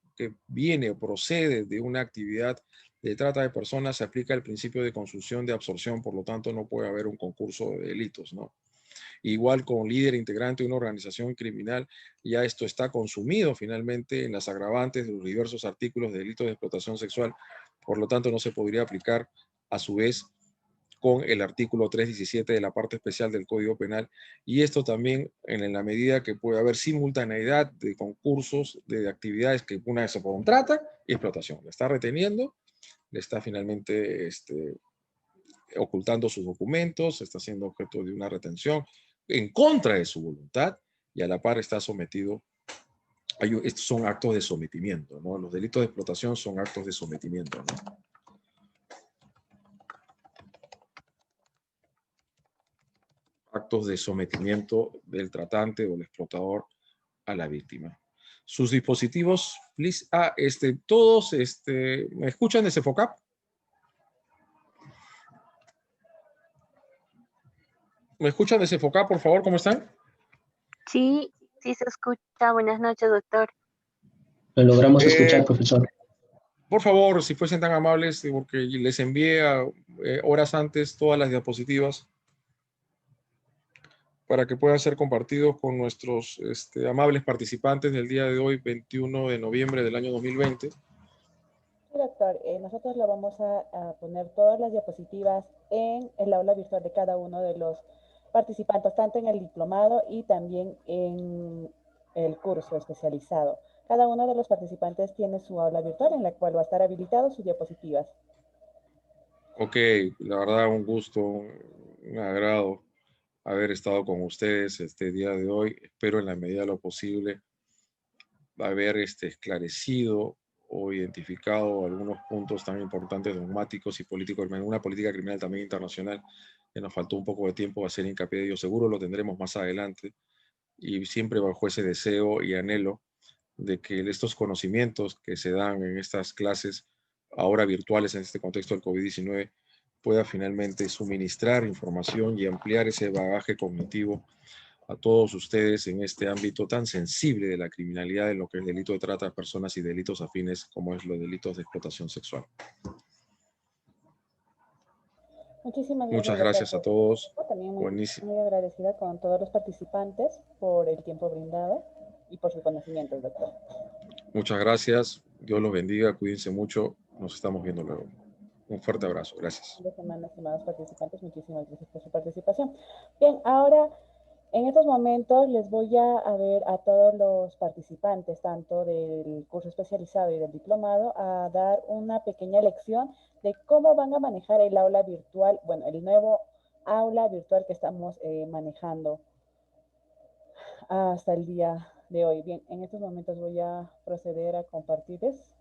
viene o procede de una actividad de trata de personas, se aplica el principio de consunción de absorción, por lo tanto no puede haber un concurso de delitos, ¿no? Igual con líder integrante de una organización criminal, ya esto está consumido finalmente en las agravantes de los diversos artículos de delitos de explotación sexual, por lo tanto no se podría aplicar a su vez con el artículo 317 de la parte especial del Código Penal, y esto también en la medida que puede haber simultaneidad de concursos, de actividades que una vez se por trata y explotación. Le está reteniendo, le está finalmente ocultando sus documentos, está siendo objeto de una retención en contra de su voluntad y a la par está sometido. Estos son actos de sometimiento, ¿no? Los delitos de explotación son actos de sometimiento, ¿no? Actos de sometimiento del tratante o del explotador a la víctima. Sus dispositivos, please. Todos, ¿me escuchan de Cefocap? ¿Me escuchan de Cefocap, por favor? ¿Cómo están? Sí, sí se escucha. Buenas noches, doctor. Lo logramos escuchar, profesor. Por favor, si fuesen tan amables, porque les envié horas antes todas las diapositivas para que puedan ser compartidos con nuestros amables participantes del día de hoy, 21 de noviembre del año 2020. Sí, doctor, nosotros le vamos a poner todas las diapositivas en el aula virtual de cada uno de los participantes, tanto en el diplomado y también en el curso especializado. Cada uno de los participantes tiene su aula virtual en la cual va a estar habilitado sus diapositivas. Ok, la verdad un gusto, un agrado haber estado con ustedes este día de hoy. Espero en la medida de lo posible haber esclarecido o identificado algunos puntos tan importantes, dogmáticos y políticos, una política criminal también internacional, que nos faltó un poco de tiempo a hacer hincapié de ello. Seguro lo tendremos más adelante, y siempre bajo ese deseo y anhelo de que estos conocimientos que se dan en estas clases, ahora virtuales en este contexto del COVID-19, pueda finalmente suministrar información y ampliar ese bagaje cognitivo a todos ustedes en este ámbito tan sensible de la criminalidad, en lo que es el delito de trata de personas y delitos afines, como es los delitos de explotación sexual. Muchísimas Muchas gracias, gracias a doctor. todos. También Buenísimo. muy agradecida con todos los participantes por el tiempo brindado y por sus conocimientos, doctor. Muchas gracias. Dios los bendiga. Cuídense mucho. Nos estamos viendo luego. Un fuerte abrazo. Gracias. Fin de semana, estimados participantes. Muchísimas gracias por su participación. Bien, ahora en estos momentos les voy a ver a todos los participantes, tanto del curso especializado y del diplomado, a dar una pequeña lección de cómo van a manejar el aula virtual, bueno, el nuevo aula virtual que estamos manejando hasta el día de hoy. Bien, en estos momentos voy a proceder a compartirles